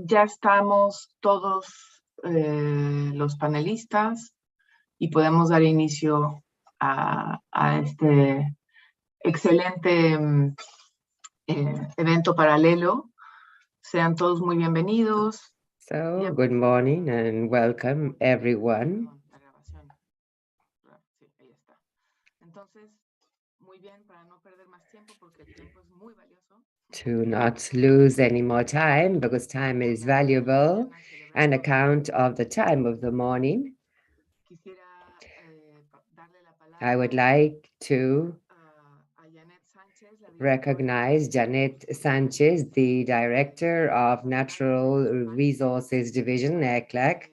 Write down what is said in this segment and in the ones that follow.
Ya estamos todos los panelistas y podemos dar inicio a este excelente evento paralelo. Sean todos muy bienvenidos. So, good morning and welcome everyone. La grabación. Sí, ahí está. Entonces, muy bien, para no perder más tiempo, porque el tiempo es muy valioso. To not lose any more time, because time is valuable, an account of the time of the morning. I would like to recognize Janet Sanchez, the Director of Natural Resources Division, ECLAC,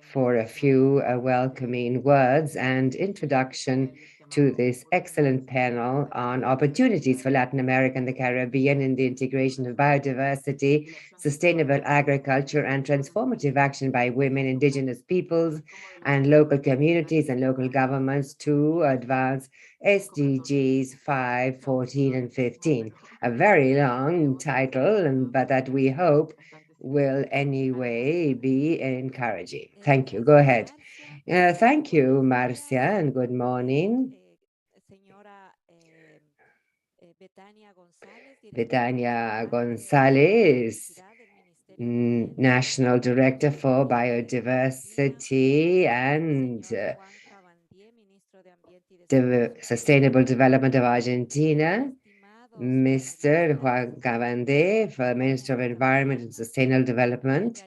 for a few welcoming words and introduction to this excellent panel on opportunities for Latin America and the Caribbean in the integration of biodiversity, sustainable agriculture, and transformative action by women, indigenous peoples, and local communities and local governments to advance SDGs 5, 14, and 15. A very long title, but that we hope will anyway be encouraging. Thank you. Go ahead. Thank you, Marcia, and good morning. Betania Gonzalez, National Director for Biodiversity and Sustainable Development of Argentina, Mr. Juan Gavande, for Minister of Environment and Sustainable Development,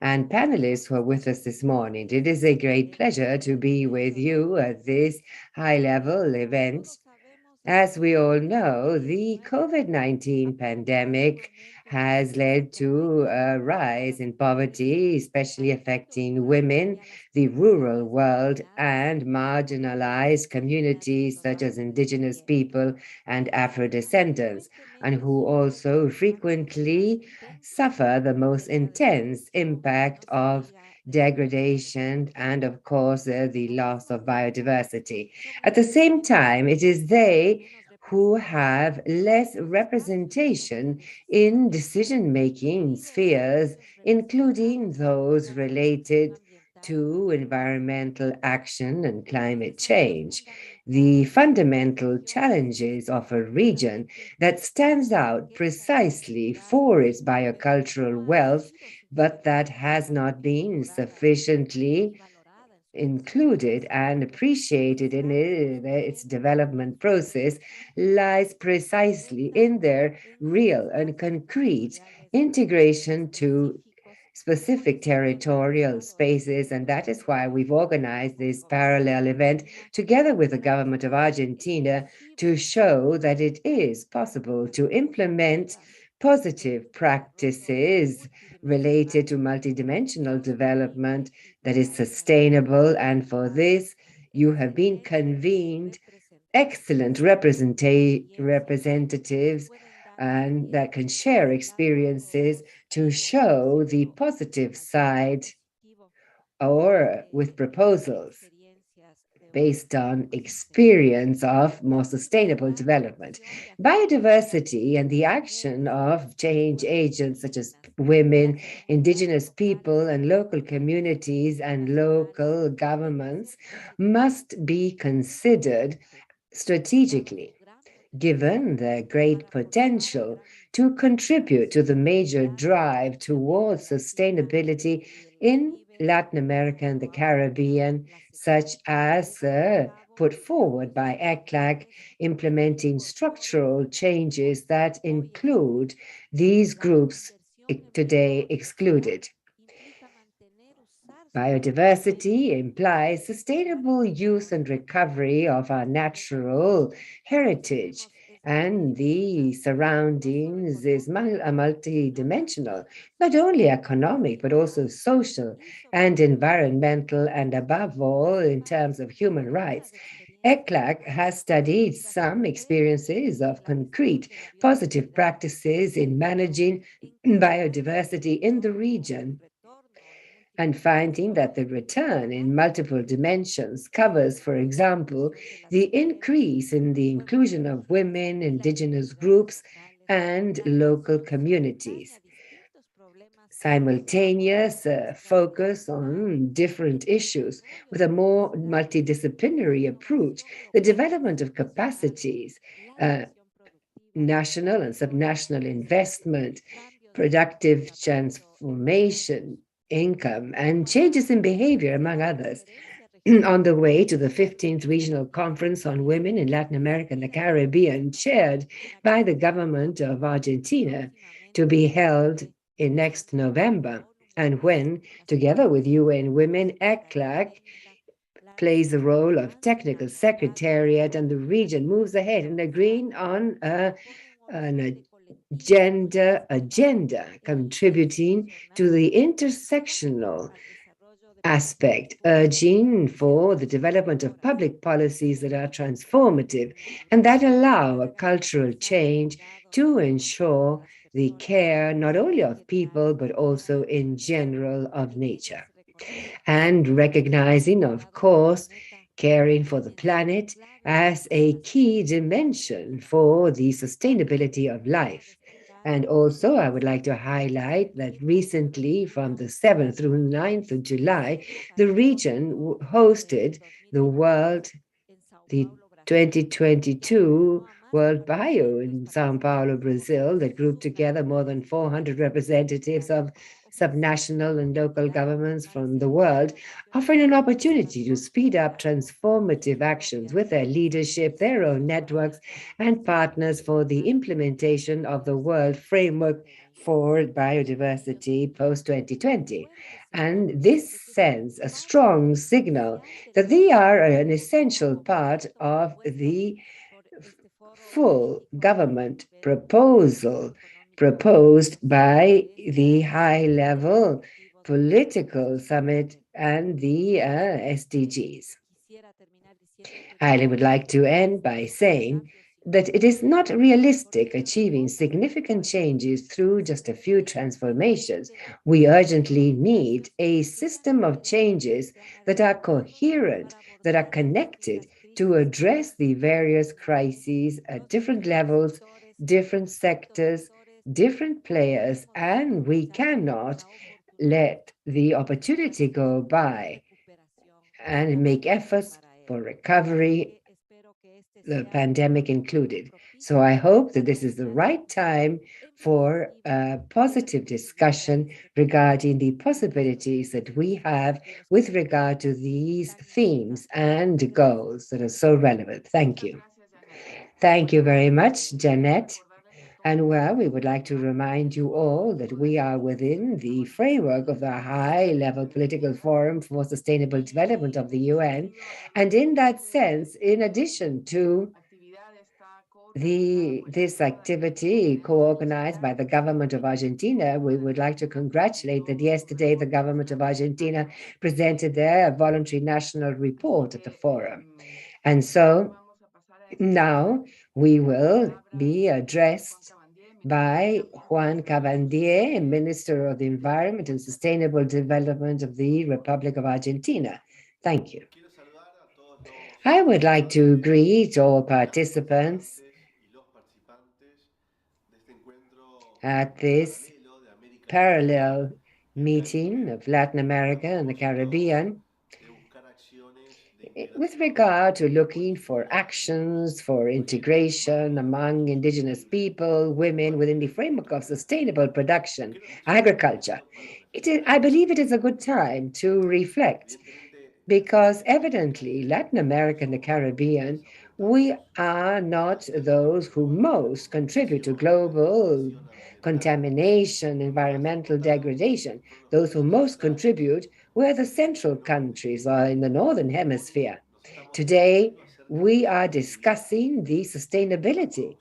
and panelists who are with us this morning. It is a great pleasure to be with you at this high-level event. As we all know, the COVID-19 pandemic has led to a rise in poverty, especially affecting women, the rural world, and marginalized communities such as indigenous people and Afro-descendants, and who also frequently suffer the most intense impact of degradation and, of course, the loss of biodiversity. At the same time, it is they who have less representation in decision-making spheres, including those related to environmental action and climate change. The fundamental challenges of a region that stands out precisely for its biocultural wealth, but that has not been sufficiently included and appreciated in its development process lies precisely in their real and concrete integration to specific territorial spaces. And that is why we've organized this parallel event together with the government of Argentina to show that it is possible to implement positive practices related to multidimensional development that is sustainable. And for this, you have been convened excellent representatives and that can share experiences to show the positive side or with proposals based on experience of more sustainable development. Biodiversity and the action of change agents such as women, indigenous people, and local communities and local governments must be considered strategically, given their great potential to contribute to the major drive towards sustainability in Latin America and the Caribbean, such as put forward by ECLAC, implementing structural changes that include these groups today excluded. Biodiversity implies sustainable use and recovery of our natural heritage, and the surroundings is multidimensional, not only economic, but also social and environmental, and above all, in terms of human rights. ECLAC has studied some experiences of concrete positive practices in managing biodiversity in the region, and finding that the return in multiple dimensions covers, for example, the increase in the inclusion of women, indigenous groups, and local communities. Simultaneous focus on different issues with a more multidisciplinary approach, the development of capacities, uh, national and subnational investment, productive transformation, income, and changes in behavior, among others. On the way to the 15th Regional Conference on Women in Latin America and the Caribbean, chaired by the government of Argentina, to be held in next November, and when, together with UN Women, ECLAC plays the role of technical secretariat and the region moves ahead and agreeing on an gender agenda contributing to the intersectional aspect, urging for the development of public policies that are transformative and that allow a cultural change to ensure the care not only of people but also in general of nature. And recognizing, of course, caring for the planet as a key dimension for the sustainability of life. And also, I would like to highlight that recently, from the 7th through 9th of July, the region hosted the 2022 World Bio in Sao Paulo, Brazil, that grouped together more than 400 representatives of subnational and local governments from the world, offering an opportunity to speed up transformative actions with their leadership, their own networks, and partners for the implementation of the World Framework for Biodiversity post 2020. And this sends a strong signal that they are an essential part of the full government proposal proposed by the high-level political summit and the SDGs. I would like to end by saying that it is not realistic achieving significant changes through just a few transformations. We urgently need a system of changes that are coherent, that are connected to address the various crises at different levels, different sectors, different players, and we cannot let the opportunity go by and make efforts for recovery, the pandemic included. So I hope that this is the right time for a positive discussion regarding the possibilities that we have with regard to these themes and goals that are so relevant. Thank you. Thank you very much, Janet. And well, we would like to remind you all that we are within the framework of the high-level political forum for sustainable development of the UN. And in that sense, in addition to this activity co-organized by the government of Argentina, we would like to congratulate that yesterday the government of Argentina presented their voluntary national report at the forum. And so now we will be addressed by Juan Cabandier, Minister of the Environment and Sustainable Development of the Republic of Argentina. Thank you. I would like to greet all participants at this parallel meeting of Latin America and the Caribbean with regard to looking for actions for integration among indigenous people, women within the framework of sustainable production, agriculture. I believe it is a good time to reflect because evidently Latin America and the Caribbean, we are not those who most contribute to global contamination, environmental degradation. Those who most contribute were the central countries or in the northern hemisphere. Today, we are discussing the sustainability,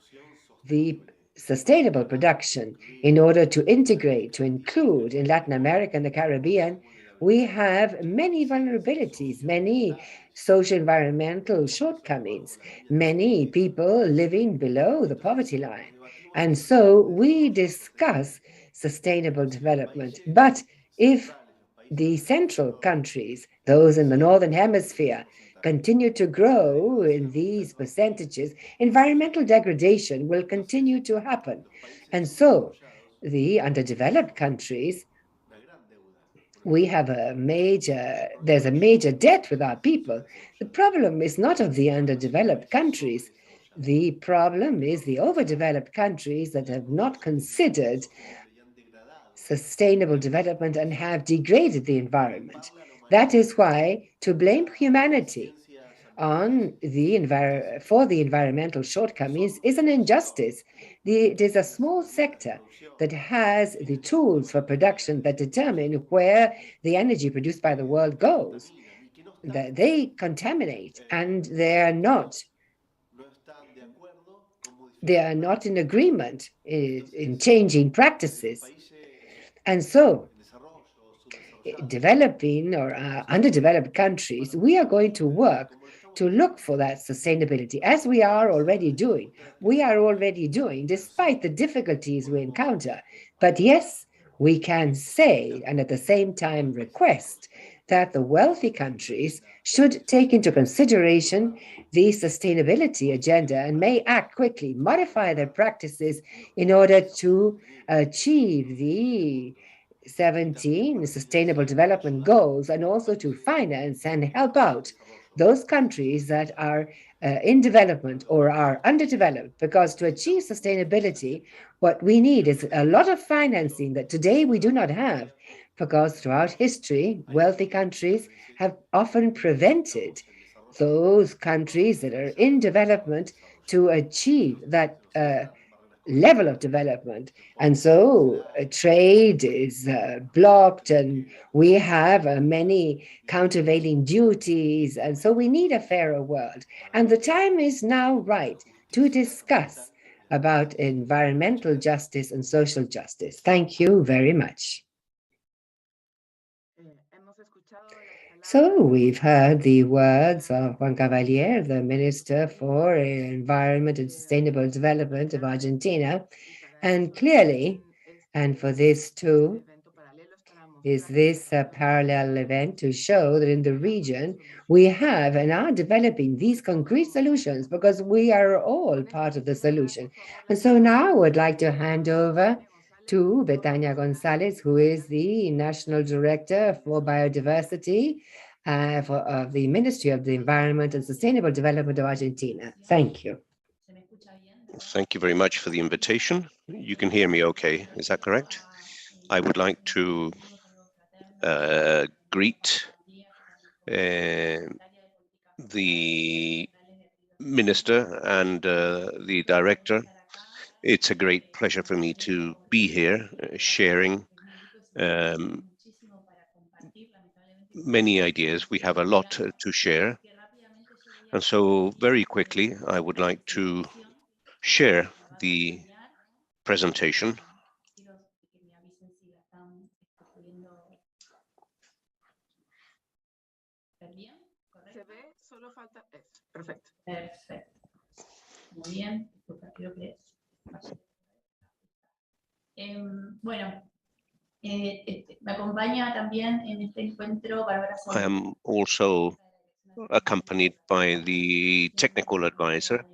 the sustainable production in order to integrate, to include in Latin America and the Caribbean. We have many vulnerabilities, many social environmental shortcomings, many people living below the poverty line. And so we discuss sustainable development. But if the central countries, those in the northern hemisphere, continue to grow in these percentages, environmental degradation will continue to happen. And so the underdeveloped countries, there's a major debt with our people. The problem is not of the underdeveloped countries. The problem is the overdeveloped countries that have not considered sustainable development and have degraded the environment. That is why to blame humanity for the environmental shortcomings is an injustice. It is a small sector that has the tools for production that determine where the energy produced by the world goes. They contaminate, and they are not in agreement in changing practices. And so developing or underdeveloped countries, we are going to work to look for that sustainability, as we are already doing. We are already doing, despite the difficulties we encounter. But yes, we can say, and at the same time request, that the wealthy countries should take into consideration the sustainability agenda and may act quickly, modify their practices in order to achieve the 17 Sustainable Development Goals, and also to finance and help out those countries that are in development or are underdeveloped. Because to achieve sustainability, what we need is a lot of financing that today we do not have, because throughout history, wealthy countries have often prevented those countries that are in development to achieve that level of development. And so trade is blocked, and we have many countervailing duties. And so we need a fairer world. And the time is now right to discuss about environmental justice and social justice. Thank you very much. So we've heard the words of Juan Cavalier, the Minister for Environment and Sustainable Development of Argentina. And clearly, and for this too, is this a parallel event to show that in the region we have and are developing these concrete solutions, because we are all part of the solution. And so now I would like to hand over to Betania Gonzalez, who is the National Director for Biodiversity of the Ministry of the Environment and Sustainable Development of Argentina. Thank you. Thank you very much for the invitation. You can hear me okay, is that correct? I would like to greet the Minister and the Director. It's a great pleasure for me to be here sharing many ideas. We have a lot to share. And so very quickly, I would like to share the presentation. Se ve, solo falta eso. Perfecto. Perfecto. Muy bien. Disculpa, creo que bueno, me acompaña también en este encuentro Bárbara I am also accompanied by the technical advisor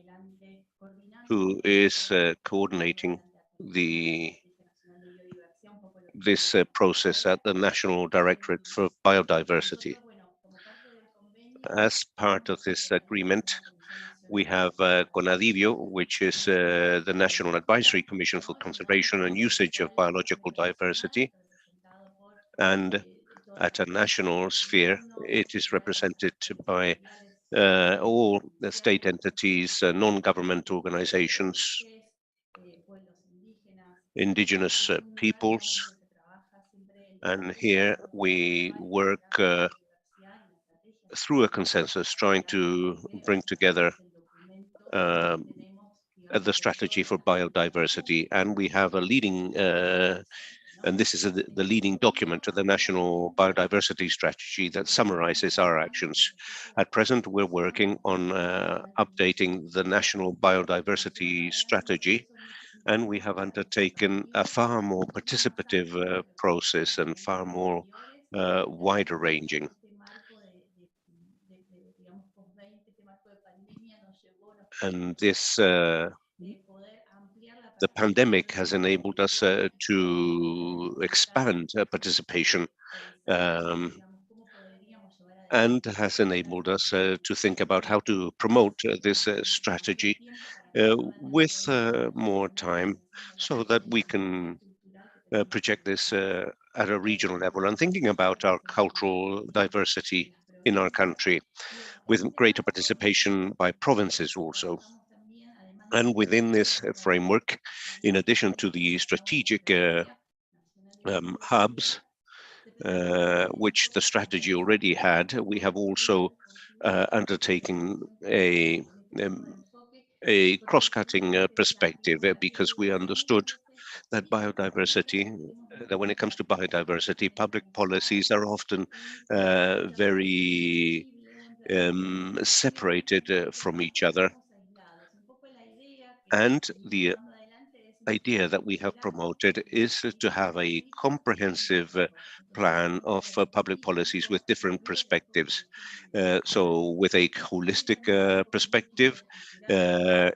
who is coordinating this process at the National Directorate for Biodiversity. As part of this agreement, we have CONADIVIO, which is the National Advisory Commission for Conservation and Usage of Biological Diversity. And at a national sphere, it is represented by all the state entities, non-government organizations, indigenous peoples. And here we work through a consensus, trying to bring together the strategy for biodiversity. And we have a leading, and this is the leading document of the National Biodiversity Strategy that summarizes our actions. At present, we're working on updating the National Biodiversity Strategy, and we have undertaken a far more participative process and far more wider ranging. And this poder ampliar la the pandemic has participación enabled us to expand participation digamos, cómo podríamos llevar and adelante has esta enabled us estrategia. to think about how to promote this Más strategy tiempo para pensarla en with términos de more time regionalización de la so that we política can cultural que tenemos project en this nuestro país. at a regional level and thinking Más about our participación cultural de diversity las in our provincias country y de los with países. Y en greater este marco, participation by provinces also. trabajamos también, además de And within this estrategias framework, in addition to the strategic hubs, which the strategy already had, we have also undertaken a cross-cutting perspective because we understood that biodiversity, that when it comes to biodiversity, public policies are often very separated from each other. And the idea that we have promoted is to have a comprehensive plan of public policies with different perspectives. So with a holistic perspective,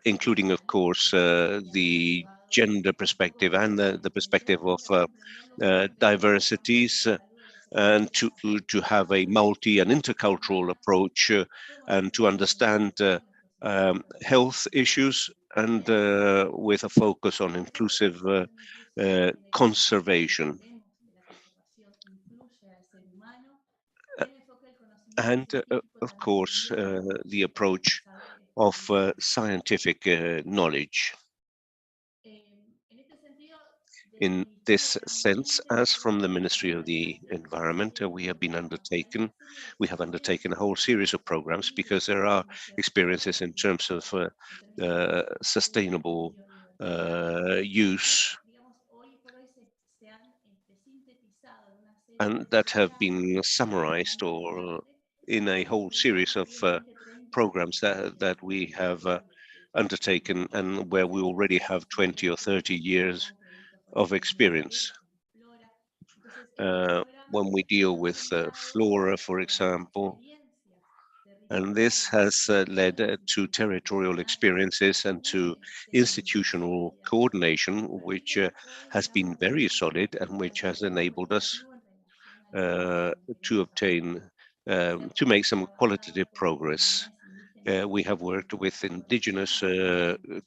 including, of course, the gender perspective and the perspective of diversities, and to have a multi and intercultural approach and to understand health issues and with a focus on inclusive conservation. And of course, the approach of scientific knowledge. In this sense, as from the Ministry of the Environment, we have undertaken a whole series of programs because there are experiences in terms of sustainable use and that have been summarized or in a whole series of programs that we have undertaken and where we already have 20 or 30 years of experience. When we deal with flora, for example, and this has led to territorial experiences and to institutional coordination, which has been very solid and which has enabled us to obtain, to make some qualitative progress. We have worked with indigenous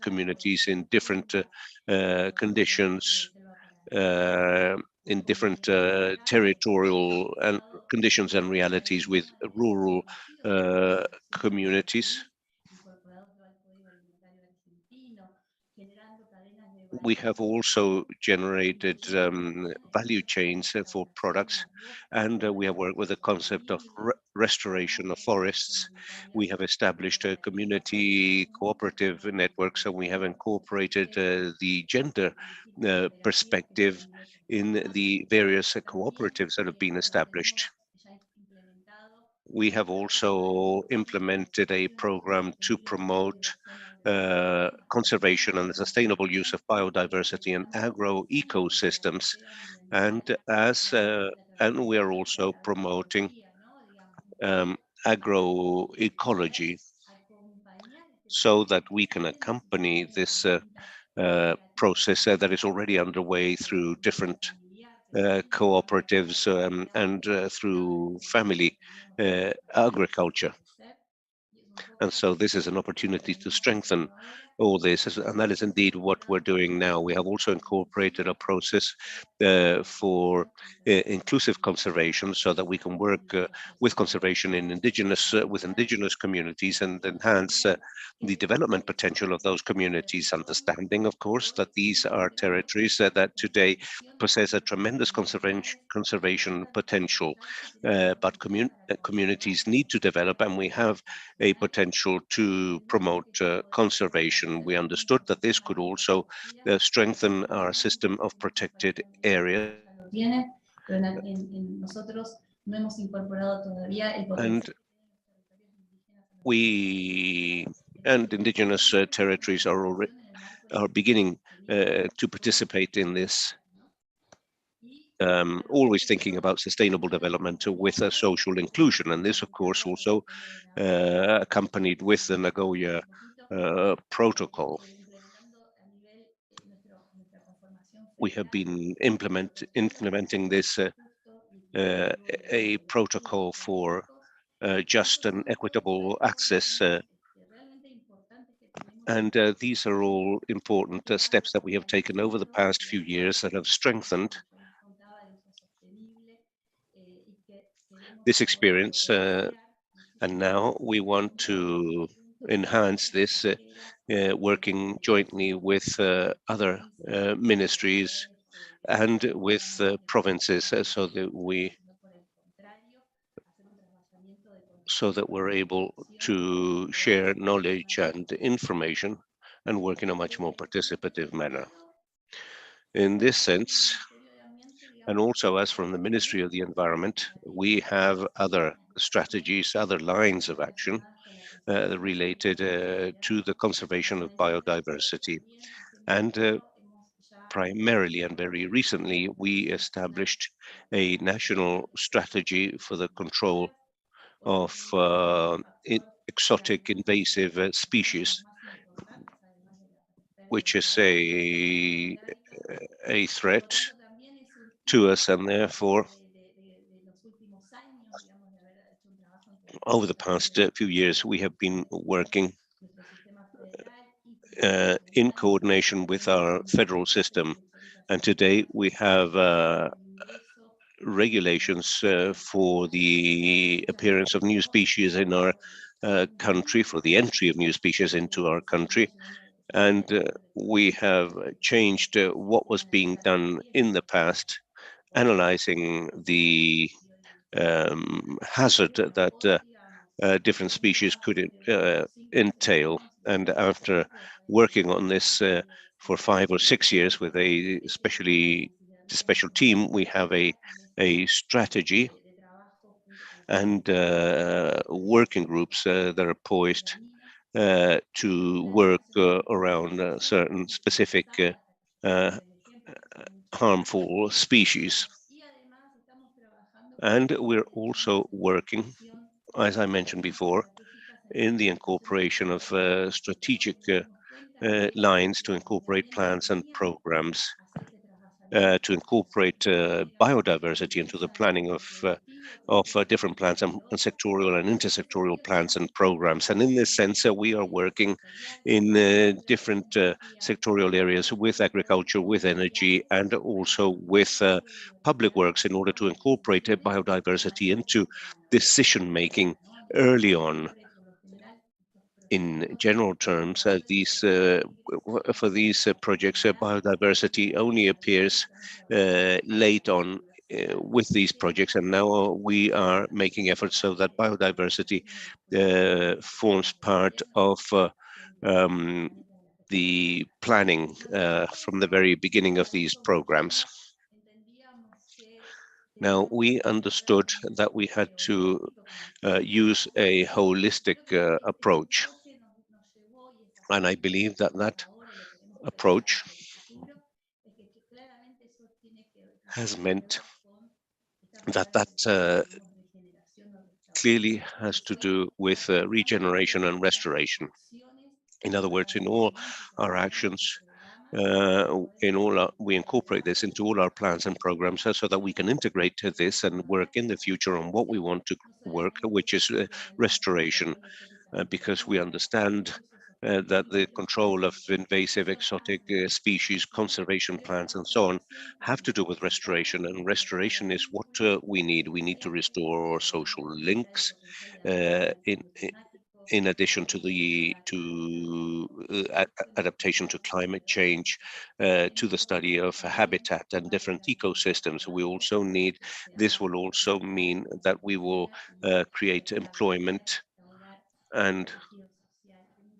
communities in different conditions, in different territorial and conditions and realities with rural communities. We have also generated value chains for products, and we have worked with the concept of restoration of forests. We have established community cooperative networks, and we have incorporated the gender perspective in the various cooperatives that have been established. We have also implemented a program to promote conservation and the sustainable use of biodiversity and agro ecosystems, and we are also promoting agroecology so that we can accompany this process that is already underway through different cooperatives and through family agriculture. And so this is an opportunity to strengthen all this, and that is indeed what we're doing now. We have also incorporated a process for inclusive conservation so that we can work with conservation in with indigenous communities and enhance the development potential of those communities, understanding, of course, that these are territories that today possess a tremendous conservation potential, but communities need to develop, and we have a potential to promote conservation. We understood that this could also strengthen our system of protected areas. And indigenous territories are beginning to participate in this, always thinking about sustainable development with a social inclusion. And this, of course, also accompanied with the Nagoya protocol. We have been implementing this a protocol for just and equitable access. And these are all important steps that we have taken over the past few years that have strengthened this experience. And now we want to enhance this, working jointly with other ministries and with provinces, so that we're able to share knowledge and information and work in a much more participative manner. In this sense, and also as from the Ministry of the Environment, we have other strategies, other lines of action related to the conservation of biodiversity. And primarily and very recently, we established a national strategy for the control of exotic invasive species, which is a threat to us, and therefore over the past few years we have been working in coordination with our federal system, and today we have regulations for the appearance of new species in our country, for the entry of new species into our country. And we have changed what was being done in the past, analyzing the hazard that different species could entail. And after working on this for 5 or 6 years with a special team, we have a strategy and working groups that are poised to work around certain specific harmful species. And we're also working, as I mentioned before, in the incorporation of strategic lines to incorporate plans and programs to incorporate biodiversity into the planning of different plans and sectorial and intersectorial plans and programs. And in this sense, we are working in different sectorial areas with agriculture, with energy, and also with public works in order to incorporate biodiversity into decision-making early on. In general terms, for these projects, biodiversity only appears late on with these projects, and now we are making efforts so that biodiversity forms part of the planning from the very beginning of these programs. Now, we understood that we had to use a holistic approach. And I believe that that approach has meant that clearly has to do with regeneration and restoration. In other words, in all our actions, we incorporate this into all our plans and programs so that we can integrate this and work in the future on what we want to work, which is restoration, because we understand that the control of invasive exotic species, conservation plans, and so on have to do with restoration. And restoration is what we need. We need to restore our social links in addition to the adaptation to climate change, to the study of habitat and different ecosystems. This will also mean that we will create employment and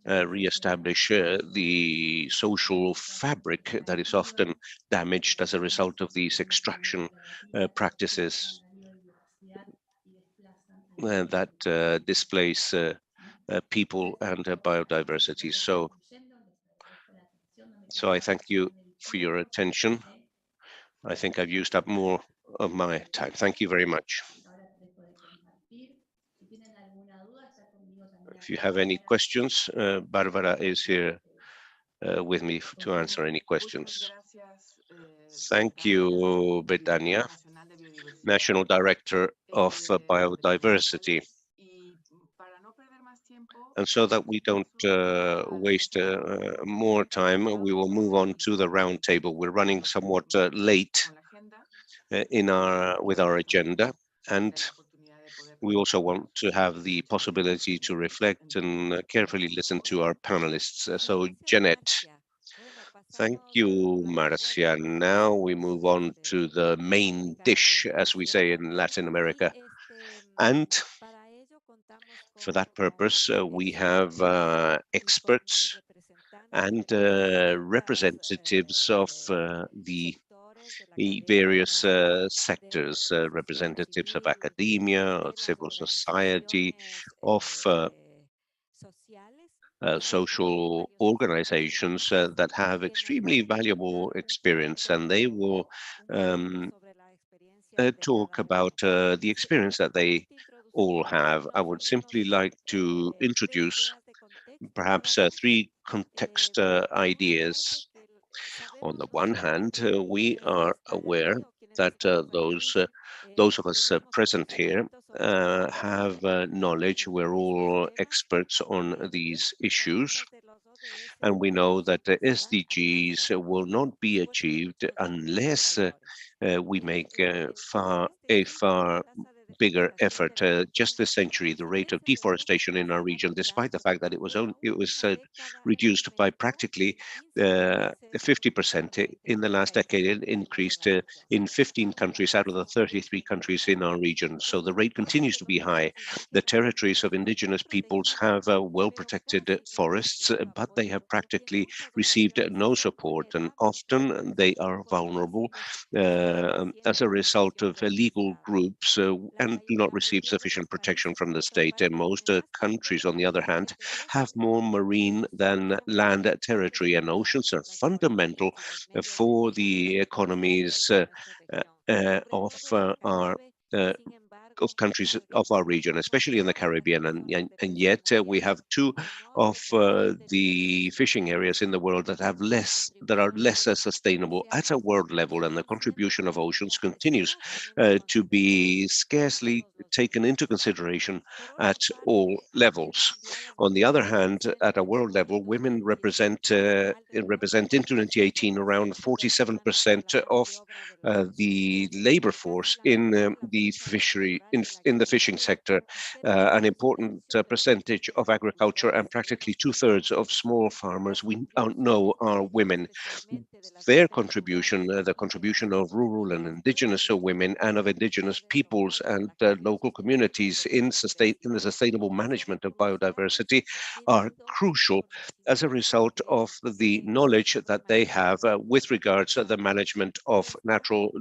reestablish the social fabric that is often damaged as a result of these extraction practices that displace people and biodiversity. So I thank you for your attention. I think I've used up more of my time. Thank you very much. If you have any questions, Barbara is here with me to answer any questions. Thank you, Betania, National Director of Biodiversity. And so that we don't waste more time, we will move on to the roundtable. We're running somewhat late with our agenda, and we also want to have the possibility to reflect and carefully listen to our panelists. So, Jeanette. Thank you, Marcia. Now we move on to the main dish, as we say in Latin America. And for that purpose, we have experts and representatives of the various sectors, representatives of academia, of civil society, of social organizations that have extremely valuable experience, and they will talk about the experience that they all have. I would simply like to introduce perhaps three context ideas. On the one hand, we are aware that those of us present here have knowledge. We're all experts on these issues. And we know that the SDGs will not be achieved unless we make a far bigger effort. Just this century, the rate of deforestation in our region, despite the fact that it was reduced by practically 50% in the last decade, it increased in 15 countries out of the 33 countries in our region. So the rate continues to be high. The territories of indigenous peoples have well-protected forests, but they have practically received no support, and often they are vulnerable as a result of illegal groups and do not receive sufficient protection from the state. And most countries, on the other hand, have more marine than land territory, and oceans are fundamental for the economies of our of countries of our region, especially in the Caribbean, and yet we have two of the fishing areas in the world that are less sustainable at a world level, and the contribution of oceans continues to be scarcely taken into consideration at all levels. On the other hand, at a world level, women represent in 2018 around 47% of the labor force in the fishery, in the fishing sector, an important percentage of agriculture, and practically 2/3 of small farmers we know are women. Their contribution, the contribution of rural and indigenous women and of indigenous peoples and local communities in the sustainable management of biodiversity are crucial as a result of the knowledge that they have with regards to the management of natural.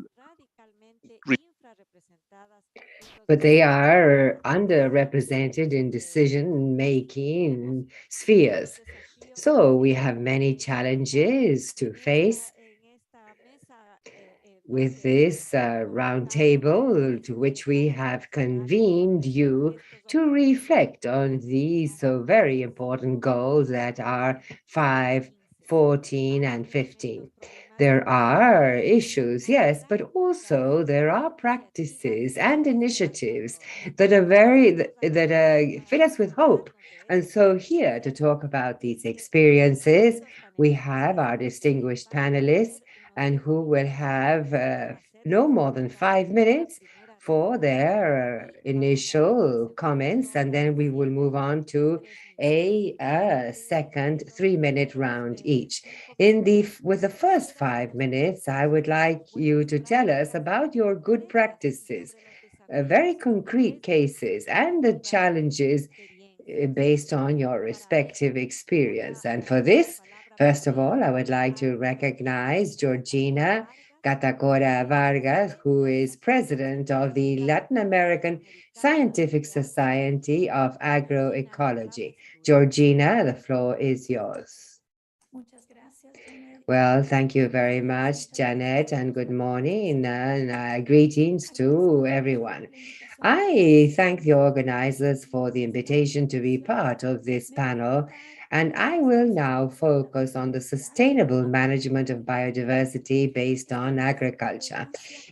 But they are underrepresented in decision-making spheres. So we have many challenges to face with this roundtable, to which we have convened you to reflect on these so very important goals that are 5, 14, and 15. There are issues, yes, but also there are practices and initiatives that fill us with hope. And so here to talk about these experiences, we have our distinguished panelists, and who will have no more than 5 minutes for their initial comments, and then we will move on to a second 3-minute round each. With the first 5 minutes, I would like you to tell us about your good practices, very concrete cases, and the challenges based on your respective experience. And for this, first of all, I would like to recognize Georgina Catacora Vargas, who is president of the Latin American Scientific Society of Agroecology. Georgina, the floor is yours. Well, thank you very much, Janet, and good morning and greetings to everyone. I thank the organizers for the invitation to be part of this panel, and I will now focus on the sustainable management of biodiversity based on agriculture.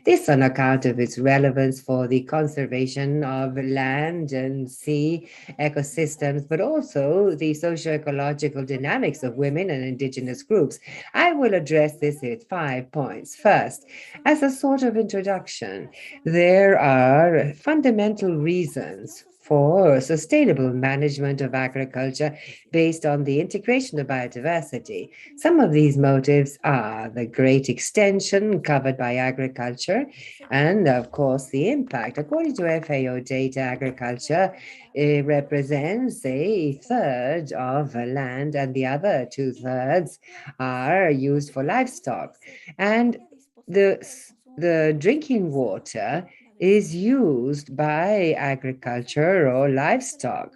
This on account of its relevance for the conservation of land and sea ecosystems, but also the socio-ecological dynamics of women and indigenous groups. I will address this with 5 points. First, as a sort of introduction, there are fundamental reasons for sustainable management of agriculture based on the integration of biodiversity. Some of these motives are the great extension covered by agriculture and, of course, the impact. According to FAO data, agriculture represents a third of land, and the other two-thirds are used for livestock. And the drinking water is used by agriculture or livestock.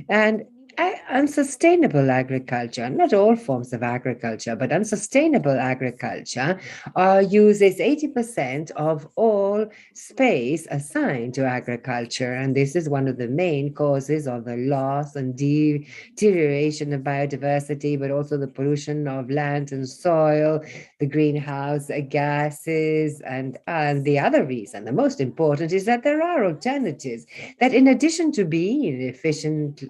And unsustainable agriculture, not all forms of agriculture, but unsustainable agriculture uses 80% of all space assigned to agriculture. And this is one of the main causes of the loss and deterioration of biodiversity, but also the pollution of land and soil, the greenhouse gases. And the other reason, the most important, is that there are alternatives that, in addition to being efficient,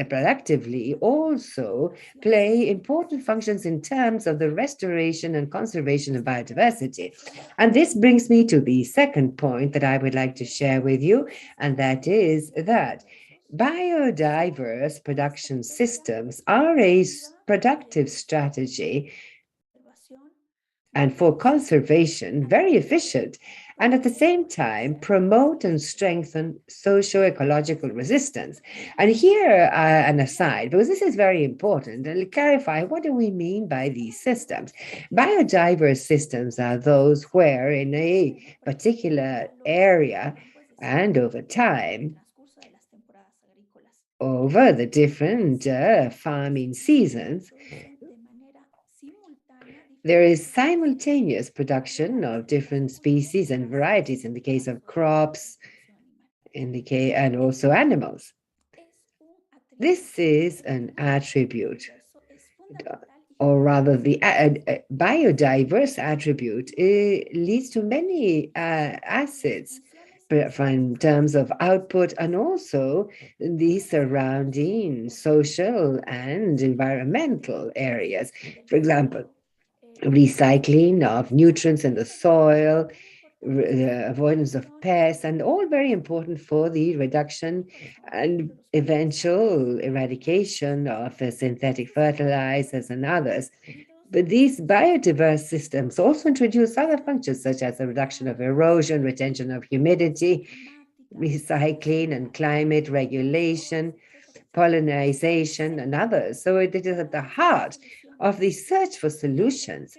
productively, also play important functions in terms of the restoration and conservation of biodiversity. And this brings me to the second point that I would like to share with you, and that is that biodiverse production systems are a productive strategy and for conservation very efficient, and at the same time promote and strengthen socio-ecological resistance. And here, an aside, because this is very important, and clarify what do we mean by these systems. Biodiverse systems are those where in a particular area and over time, over the different farming seasons, there is simultaneous production of different species and varieties in the case of crops, and also animals. This is an attribute, or rather the biodiverse attribute leads to many assets in terms of output and also the surrounding social and environmental areas. For example, recycling of nutrients in the soil, avoidance of pests, and all very important for the reduction and eventual eradication of synthetic fertilizers and others. But these biodiverse systems also introduce other functions such as the reduction of erosion, retention of humidity, recycling and climate regulation, pollination, and others. So it is at the heart of the search for solutions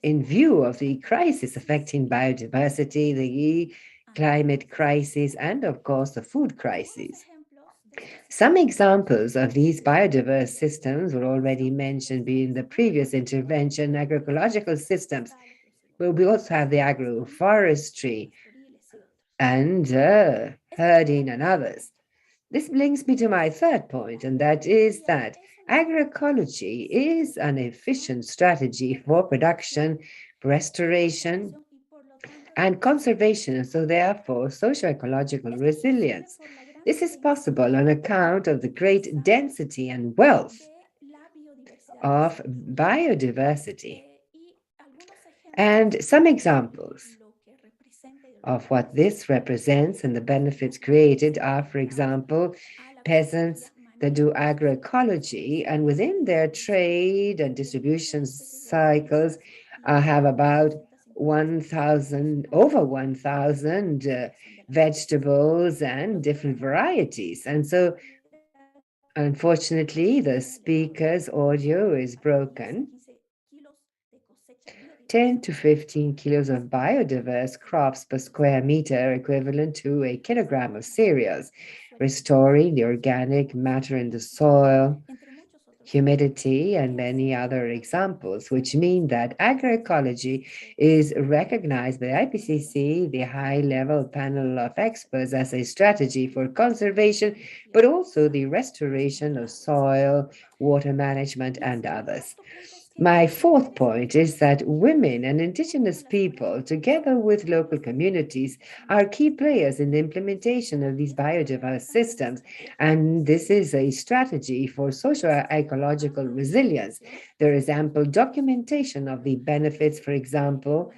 in view of the crisis affecting biodiversity, the climate crisis, and of course the food crisis. Some examples of these biodiverse systems were already mentioned in the previous intervention: agroecological systems, where we also have the agroforestry and herding and others. This brings me to my third point, and that is that agroecology is an efficient strategy for production, restoration, and conservation, and so therefore socio-ecological resilience. This is possible on account of the great density and wealth of biodiversity. And some examples of what this represents and the benefits created are, for example, peasants that do agroecology and within their trade and distribution cycles have about over 1,000 vegetables and different varieties. And so, unfortunately, the speaker's audio is broken. 10 to 15 kilos of biodiverse crops per square meter, equivalent to a kilogram of cereals, restoring the organic matter in the soil, humidity, and many other examples, which mean that agroecology is recognized by IPCC, the high-level panel of experts, as a strategy for conservation, but also the restoration of soil, water management, and others. My fourth point is that women and indigenous people, together with local communities, are key players in the implementation of these biodiverse systems. And this is a strategy for socio-ecological resilience. There is ample documentation of the benefits, for example,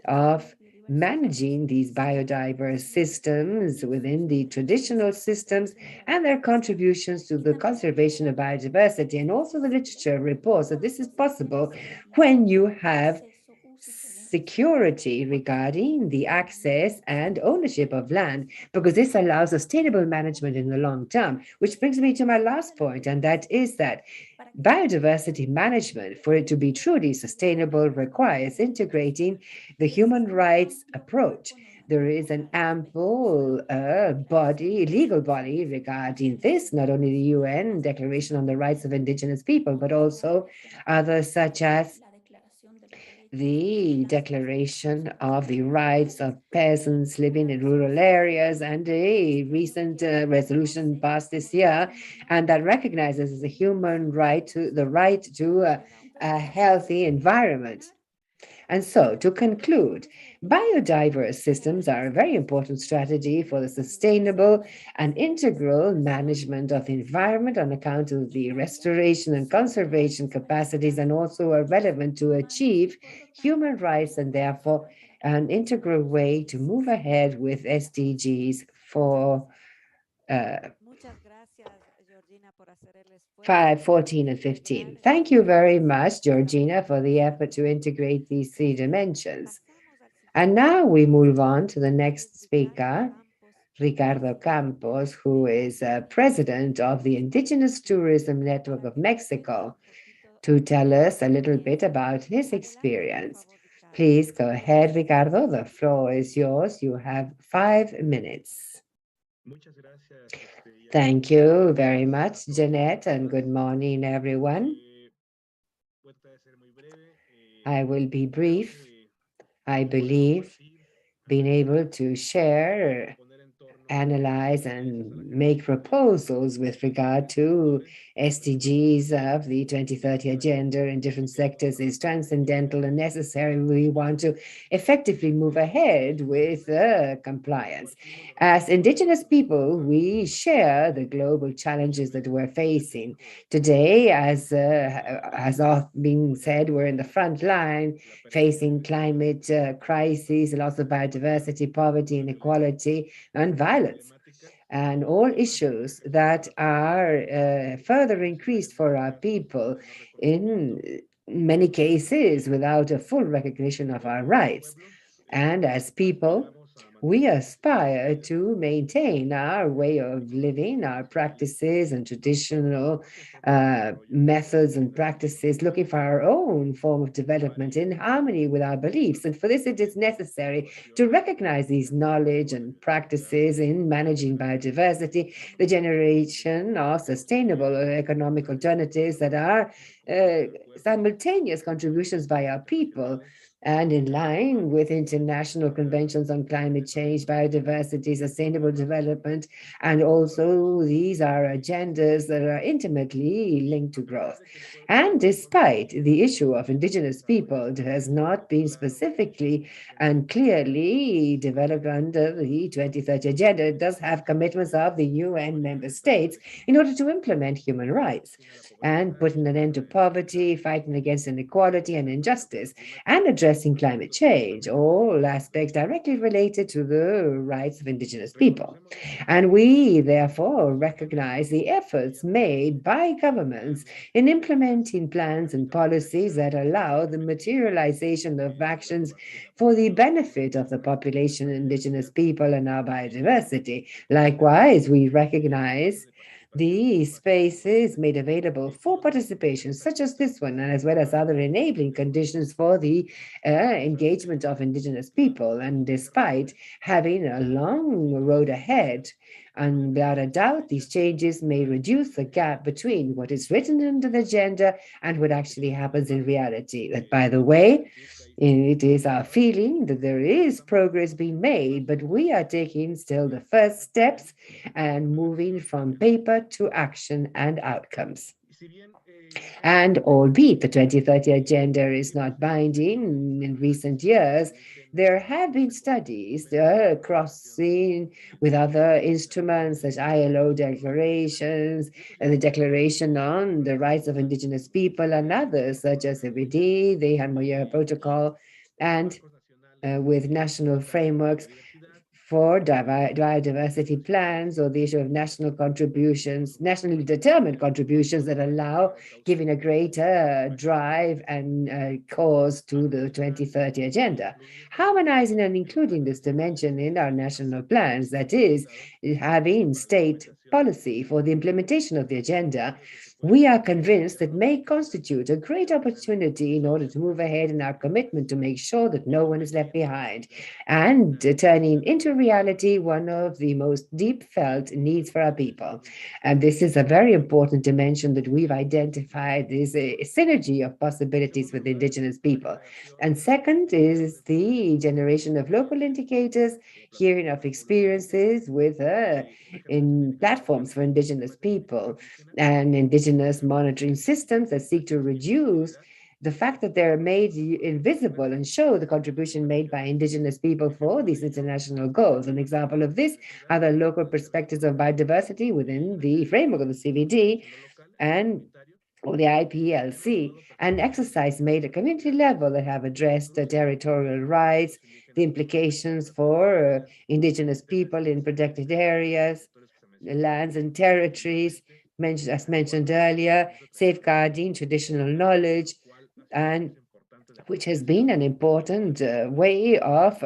of managing these biodiverse systems within the traditional systems and their contributions to the conservation of biodiversity. And also the literature reports that this is possible when you have security regarding the access and ownership of land, because this allows sustainable management in the long term, which brings me to my last point, and that is that biodiversity management, for it to be truly sustainable, requires integrating the human rights approach. There is an ample legal body regarding this, not only the UN Declaration on the Rights of Indigenous People, but also others such as the Declaration of the Rights of Peasants Living in Rural Areas, and a recent resolution passed this year, and that recognizes the human right to a healthy environment. And so, to conclude, biodiverse systems are a very important strategy for the sustainable and integral management of the environment on account of the restoration and conservation capacities, and also are relevant to achieve human rights, and therefore an integral way to move ahead with SDGs for 14 and 15. Thank you very much, Georgina, for the effort to integrate these three dimensions. And now we move on to the next speaker, Ricardo Campos, who is president of the Indigenous Tourism Network of Mexico, to tell us a little bit about his experience. Please go ahead, Ricardo. The floor is yours. You have 5 minutes. Thank you very much, Jeanette, and good morning, everyone. I will be brief. I believe being able to share, analyze, and make proposals with regard to SDGs of the 2030 agenda in different sectors is transcendental and necessary. We want to effectively move ahead with compliance. As indigenous people, we share the global challenges that we're facing. Today, as has been said, we're in the front line facing climate crises, loss of biodiversity, poverty, inequality, and violence, and all issues that are further increased for our people, in many cases without a full recognition of our rights. And as people, we aspire to maintain our way of living, our practices and traditional methods and practices, looking for our own form of development in harmony with our beliefs. And for this, it is necessary to recognize these knowledge and practices in managing biodiversity, the generation of sustainable economic alternatives that are simultaneous contributions by our people, and in line with international conventions on climate change, biodiversity, sustainable development, and also these are agendas that are intimately linked to growth. And despite the issue of indigenous people, it has not been specifically and clearly developed under the 2030 agenda. It does have commitments of the UN member states in order to implement human rights and putting an end to poverty, fighting against inequality and injustice, and addressing climate change, all aspects directly related to the rights of indigenous people. And we therefore recognize the efforts made by governments in implementing plans and policies that allow the materialization of actions for the benefit of the population, indigenous people, and our biodiversity. Likewise, we recognize the spaces made available for participation, such as this one, and as well as other enabling conditions for the engagement of indigenous people. And despite having a long road ahead, And without a doubt, these changes may reduce the gap between what is written into the agenda and what actually happens in reality. That, by the way, it is our feeling that there is progress being made, but we are taking still the first steps and moving from paper to action and outcomes. And albeit the 2030 agenda is not binding in recent years, there have been studies crossing with other instruments such ILO declarations and the Declaration on the Rights of Indigenous People and others such as CBD, the Hanmoya Protocol, and with national frameworks for biodiversity plans or the issue of national contributions, nationally determined contributions that allow giving a greater drive and cause to the 2030 agenda. Harmonizing and including this dimension in our national plans, that is, having state policy for the implementation of the agenda, we are convinced that may constitute a great opportunity in order to move ahead in our commitment to make sure that no one is left behind and turning into reality one of the most deep felt needs for our people. And this is a very important dimension that we've identified is a synergy of possibilities with Indigenous people. And second is the generation of local indicators, hearing of experiences with in platforms for Indigenous people and Indigenous monitoring systems that seek to reduce the fact that they're made invisible and show the contribution made by Indigenous people for these international goals. An example of this are the local perspectives of biodiversity within the framework of the CVD and or the IPLC, an exercise made at community level that have addressed territorial rights, the implications for Indigenous people in protected areas, lands and territories, as mentioned earlier, safeguarding traditional knowledge, and which has been an important way of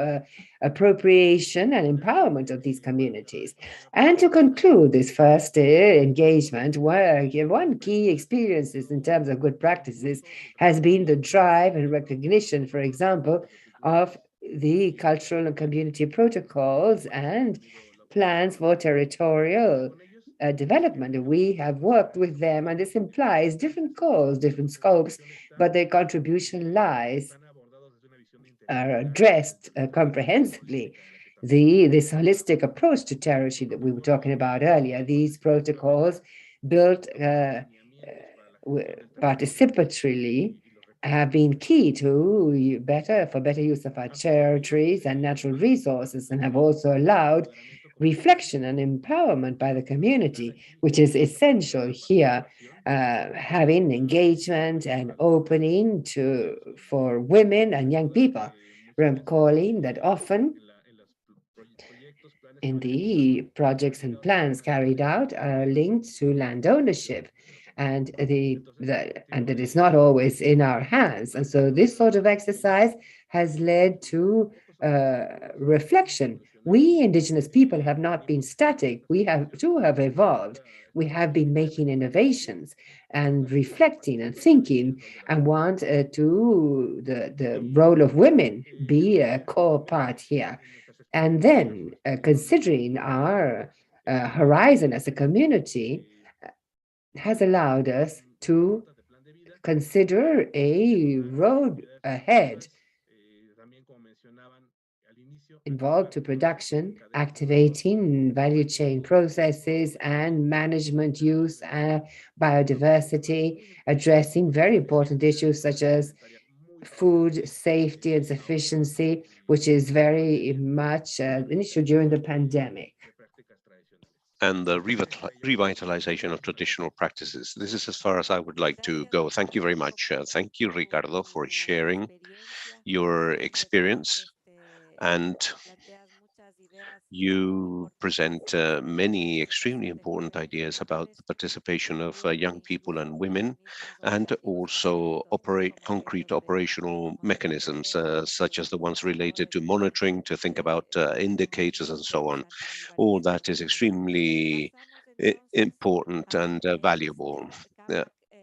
appropriation and empowerment of these communities. And to conclude this first engagement, one key experiences in terms of good practices has been the drive and recognition, for example, of the cultural and community protocols and plans for territorial development. We have worked with them, and this implies different goals, different scopes, but their contribution lies are addressed comprehensively. This holistic approach to territory that we were talking about earlier, these protocols built participatorily have been key to better use of our territories and natural resources, and have also allowed reflection and empowerment by the community, which is essential here, having engagement and opening for women and young people. Recalling that often in the projects and plans carried out are linked to land ownership, and that is not always in our hands. And so this sort of exercise has led to reflection. We Indigenous people have not been static. We have evolved. We have been making innovations and reflecting and thinking, and want the role of women be a core part here. And then considering our horizon as a community has allowed us to consider a road ahead involved to production, activating value chain processes and management use, biodiversity, addressing very important issues such as food safety and sufficiency, which is very much an issue during the pandemic. And the revitalization of traditional practices. This is as far as I would like to go. Thank you very much. Thank you, Ricardo, for sharing your experience, and you present many extremely important ideas about the participation of young people and women, and also concrete operational mechanisms, such as the ones related to monitoring, to think about indicators and so on. All that is extremely important and valuable.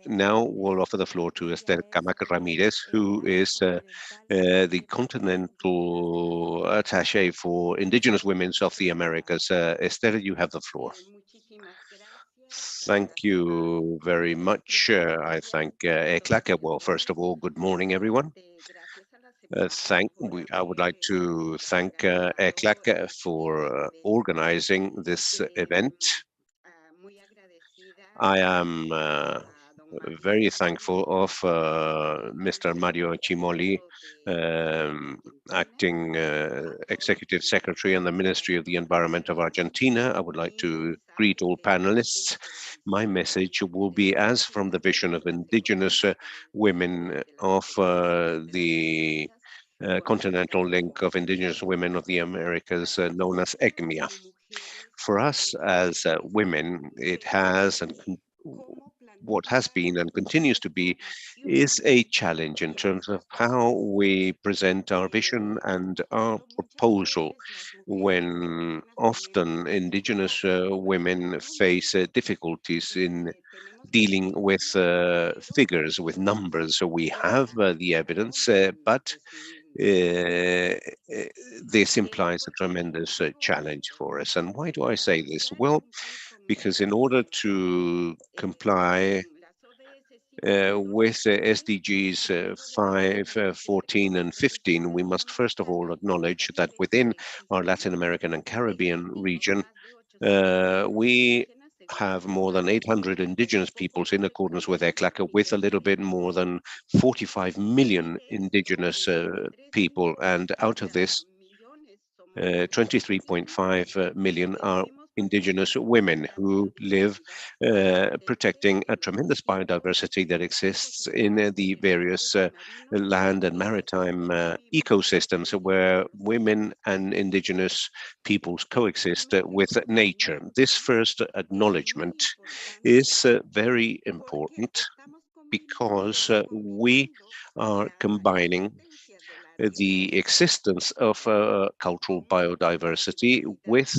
Now we'll offer the floor to Esther Camac Ramirez, who is the Continental Attaché for Indigenous Women of the Americas. Esther, you have the floor. Thank you very much. I thank ECLAC. Well, first of all, good morning, everyone. I would like to thank ECLAC for organizing this event. I am very thankful of Mr. Mario Cimoli, acting Executive Secretary in the Ministry of the Environment of Argentina. I would like to greet all panelists. My message will be as from the vision of indigenous women of the continental link of indigenous women of the Americas, known as ECMIA. For us as women, it has and what has been and continues to be is a challenge in terms of how we present our vision and our proposal when often indigenous women face difficulties in dealing with figures, with numbers. So we have the evidence, but this implies a tremendous challenge for us. And why do I say this? Well, because in order to comply with SDGs 5, 14, and 15, we must first of all acknowledge that within our Latin American and Caribbean region, we have more than 800 indigenous peoples in accordance with ECLAC, with a little bit more than 45 million indigenous people. And out of this, 23.5 million are indigenous women who live protecting a tremendous biodiversity that exists in the various land and maritime ecosystems where women and indigenous peoples coexist with nature. This first acknowledgement is very important because we are combining the existence of cultural biodiversity with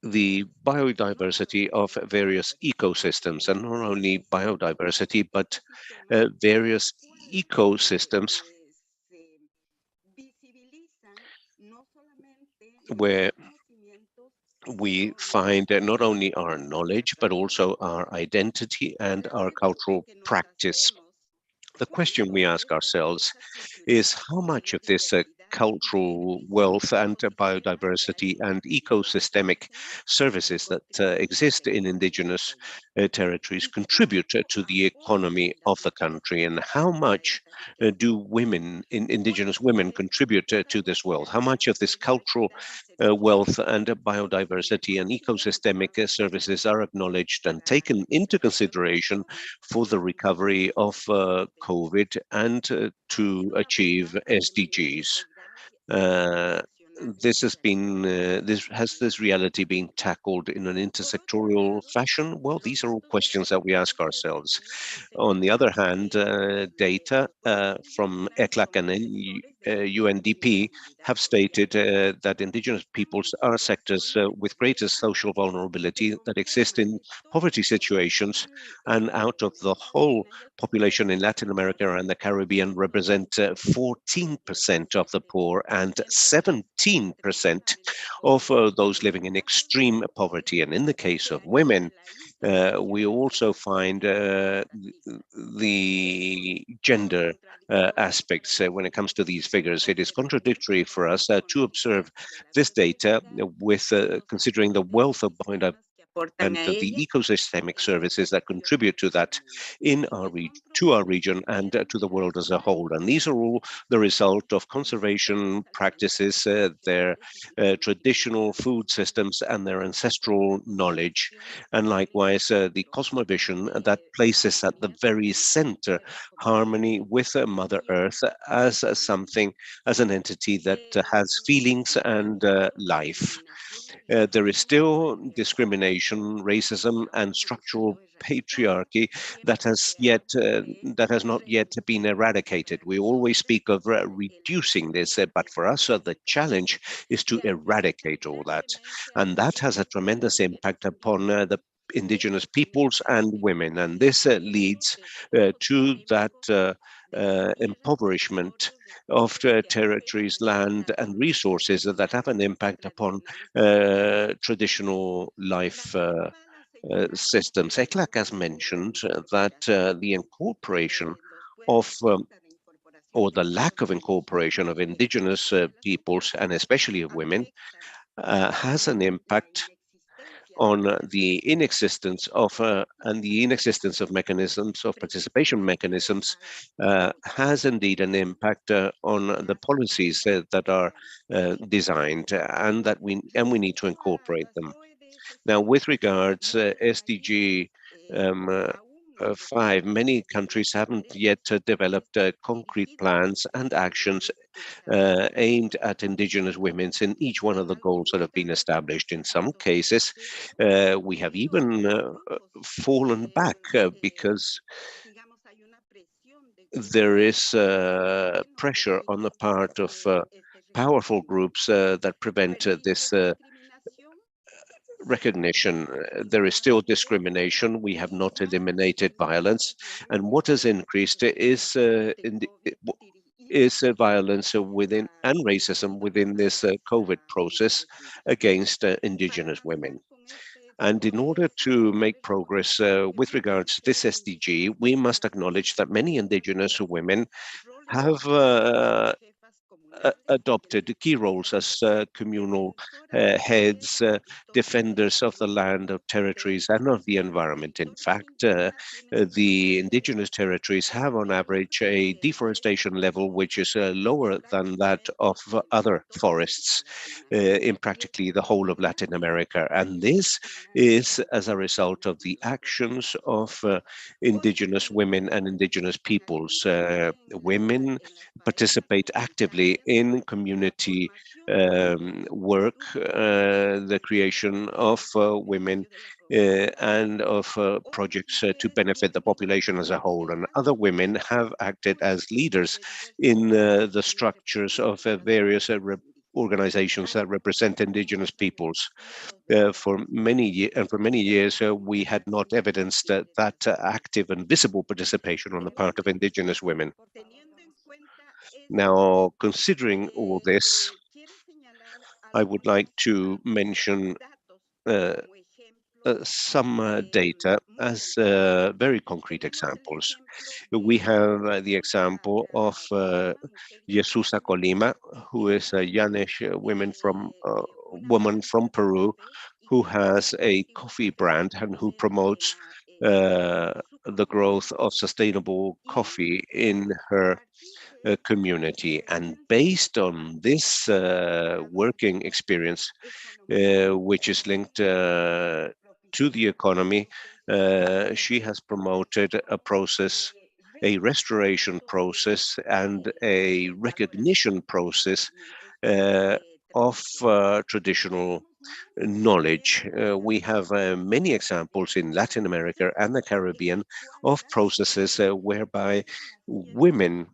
the biodiversity of various ecosystems, and not only biodiversity, but various ecosystems where we find not only our knowledge, but also our identity and our cultural practice. The question we ask ourselves is how much of this cultural wealth and biodiversity and ecosystemic services that exist in indigenous territories contribute to the economy of the country, and how much do indigenous women contribute to this wealth? How much of this cultural wealth and biodiversity and ecosystemic services are acknowledged and taken into consideration for the recovery of COVID and to achieve SDGs? This reality been tackled in an intersectoral fashion? Well, these are all questions that we ask ourselves. On the other hand, data from ECLAC and UNDP have stated that indigenous peoples are sectors with greater social vulnerability that exist in poverty situations, and out of the whole population in Latin America and the Caribbean represent 14% of the poor and 17% of those living in extreme poverty. And in the case of women, we also find the gender aspects when it comes to these figures. It is contradictory for us to observe this data with considering the wealth of biodiversity and the ecosystemic services that contribute to that to our region and to the world as a whole. And these are all the result of conservation practices, their traditional food systems and their ancestral knowledge. And likewise, the cosmovision that places at the very center harmony with Mother Earth as an entity that has feelings and life. There is still discrimination, racism, and structural patriarchy that has not yet been eradicated. We always speak of reducing this, but for us, the challenge is to eradicate all that, and that has a tremendous impact upon the indigenous peoples and women. And this leads to that impoverishment of territories, land, and resources that have an impact upon traditional life systems. ECLAC has mentioned that the incorporation of or the lack of incorporation of indigenous peoples, and especially of women, has an impact on the inexistence of mechanisms of participation mechanisms, has indeed an impact on the policies that are designed, and we need to incorporate them. Now, with regards SDG 5, many countries haven't yet developed concrete plans and actions aimed at indigenous women in each one of the goals that have been established. In some cases, we have even fallen back because there is pressure on the part of powerful groups that prevent this recognition. There is still discrimination. We have not eliminated violence, and what has increased is violence within and racism within this COVID process against indigenous women. And in order to make progress with regards to this SDG, we must acknowledge that many indigenous women have adopted key roles as communal heads, defenders of the land, of territories, and of the environment. In fact, the indigenous territories have on average a deforestation level which is lower than that of other forests in practically the whole of Latin America. And this is as a result of the actions of indigenous women and indigenous peoples. Women participate actively in community work, the creation of women and of projects to benefit the population as a whole. And other women have acted as leaders in the structures of various organizations that represent indigenous peoples. For many years, we had not evidenced that active and visible participation on the part of indigenous women. Now, considering all this, I would like to mention some data as very concrete examples. We have the example of Jesusa Colima, who is a Yanesh woman from Peru, who has a coffee brand and who promotes the growth of sustainable coffee in her community. And based on this working experience, which is linked to the economy, she has promoted a process, a restoration process, and a recognition process of traditional knowledge. We have many examples in Latin America and the Caribbean of processes whereby women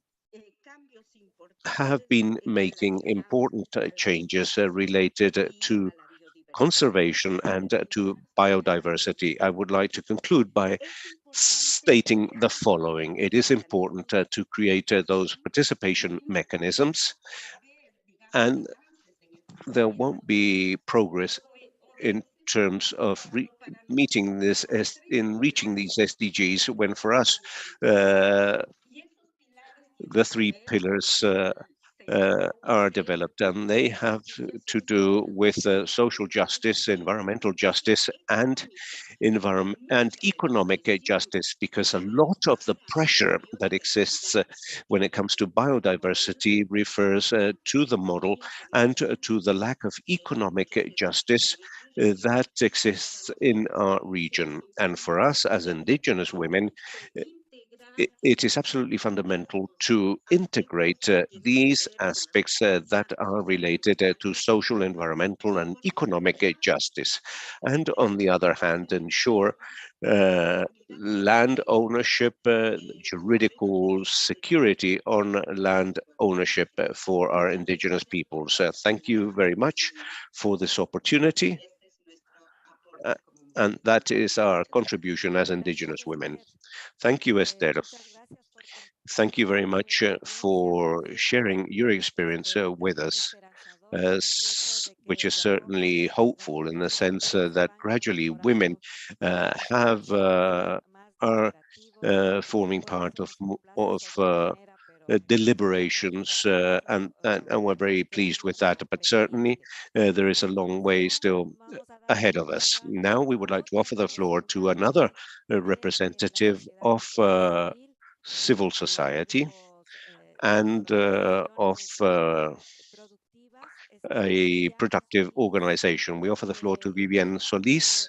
have been making important changes related to conservation and to biodiversity. I would like to conclude by stating the following. It is important to create those participation mechanisms, and there won't be progress in terms of reaching these SDGs when for us the three pillars are developed, and they have to do with social justice, environmental justice, and economic justice, because a lot of the pressure that exists when it comes to biodiversity refers to the model and to the lack of economic justice that exists in our region. And for us as indigenous women, it is absolutely fundamental to integrate these aspects that are related to social, environmental, and economic justice. And on the other hand, ensure land ownership, juridical security on land ownership for our indigenous peoples. Thank you very much for this opportunity. and that is our contribution as indigenous women. Thank you, Esther. Thank you very much for sharing your experience with us, which is certainly hopeful in the sense that gradually women are forming part of deliberations, and we're very pleased with that. But certainly, there is a long way still ahead of us. Now, we would like to offer the floor to another representative of civil society and of a productive organization. We offer the floor to Vivian Solis,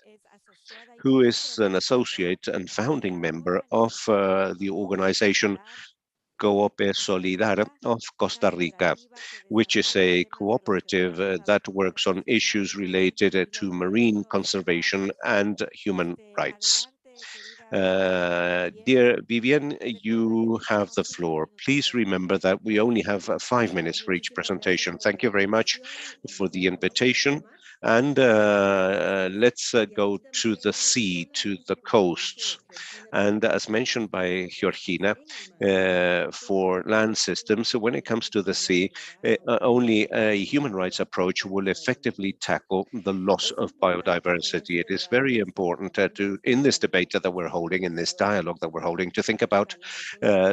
who is an associate and founding member of the organization Coope Solidar of Costa Rica, which is a cooperative that works on issues related to marine conservation and human rights. Dear Vivian, you have the floor. Please remember that we only have 5 minutes for each presentation. Thank you very much for the invitation. And let's go to the sea, to the coasts. And as mentioned by Georgina, for land systems, so when it comes to the sea, only a human rights approach will effectively tackle the loss of biodiversity. It is very important in this debate that we're holding, in this dialogue that we're holding, to think about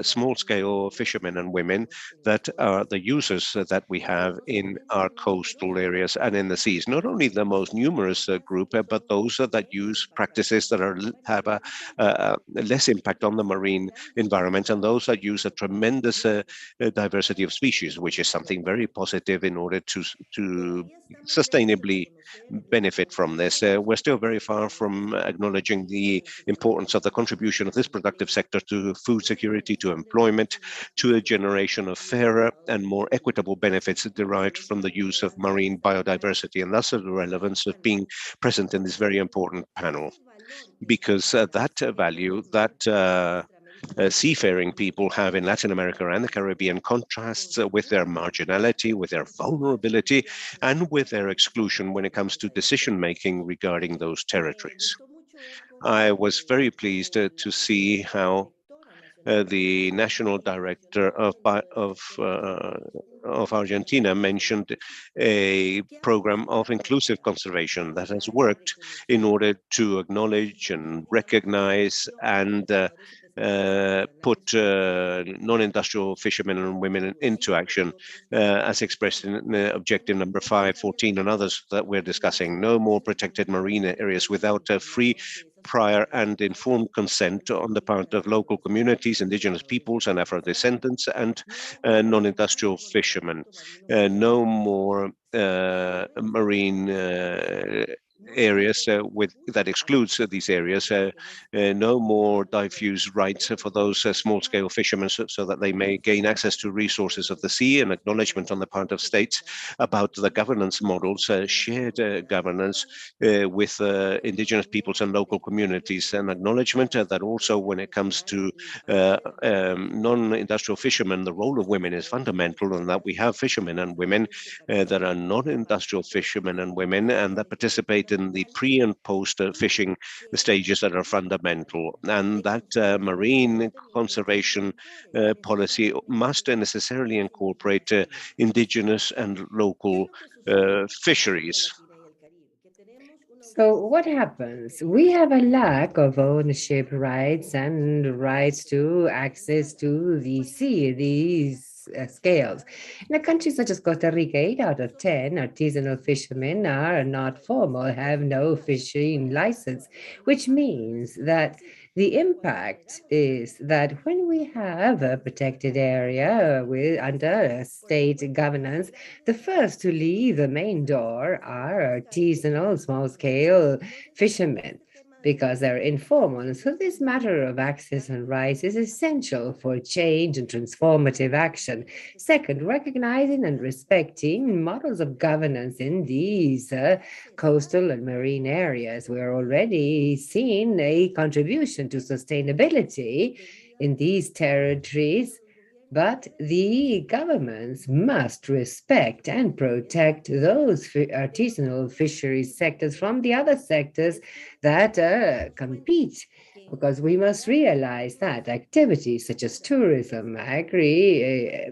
small-scale fishermen and women that are the users that we have in our coastal areas and in the seas. Not only the most numerous group, but those that use practices that have a less impact on the marine environment, and those that use a tremendous diversity of species, which is something very positive in order to sustainably benefit from this. We're still very far from acknowledging the importance of the contribution of this productive sector to food security, to employment, to a generation of fairer and more equitable benefits derived from the use of marine biodiversity. And that's the relevance of being present in this very important panel, because that value that seafaring people have in Latin America and the Caribbean contrasts with their marginality, with their vulnerability, and with their exclusion when it comes to decision-making regarding those territories. I was very pleased to see how the national director of Argentina mentioned a program of inclusive conservation that has worked in order to acknowledge and recognize and put non-industrial fishermen and women into action, as expressed in objective number 5, 14, and others that we're discussing. No more protected marine areas without a free, prior and informed consent on the part of local communities, indigenous peoples and Afro-descendants, and non-industrial fishermen. No more marine areas that excludes these areas. No more diffuse rights for those small-scale fishermen so that they may gain access to resources of the sea, and acknowledgement on the part of states about the governance models, shared governance with indigenous peoples and local communities, and acknowledgement that also when it comes to non-industrial fishermen, the role of women is fundamental, and that we have fishermen and women that are non-industrial fishermen and women and that participate in the pre and post fishing stages that are fundamental, and that marine conservation policy must necessarily incorporate indigenous and local fisheries. So what happens? We have a lack of ownership rights and rights to access to the sea, these scales. In a country such as Costa Rica, 8 out of 10 artisanal fishermen are not formal, have no fishing license, which means that the impact is that when we have a protected area under state governance, the first to leave the main door are artisanal, small-scale fishermen, because they're informal. So this matter of access and rights is essential for change and transformative action. Second, recognizing and respecting models of governance in these coastal and marine areas. We're already seeing a contribution to sustainability in these territories But the governments must respect and protect those artisanal fisheries sectors from the other sectors that compete, because we must realize that activities such as tourism,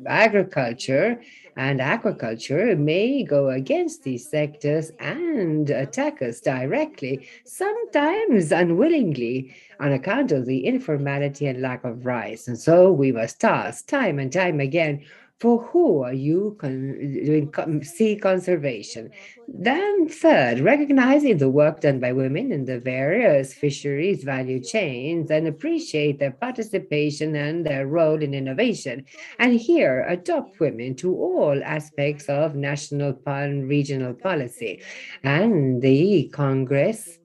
agriculture, and aquaculture may go against these sectors and attack us directly, sometimes unwillingly, on account of the informality and lack of rights. And so we must ask time and time again, for who are you doing sea conservation? Then third, recognizing the work done by women in the various fisheries value chains and appreciate their participation and their role in innovation. And here, adopt women to all aspects of national and regional policy. And the Congress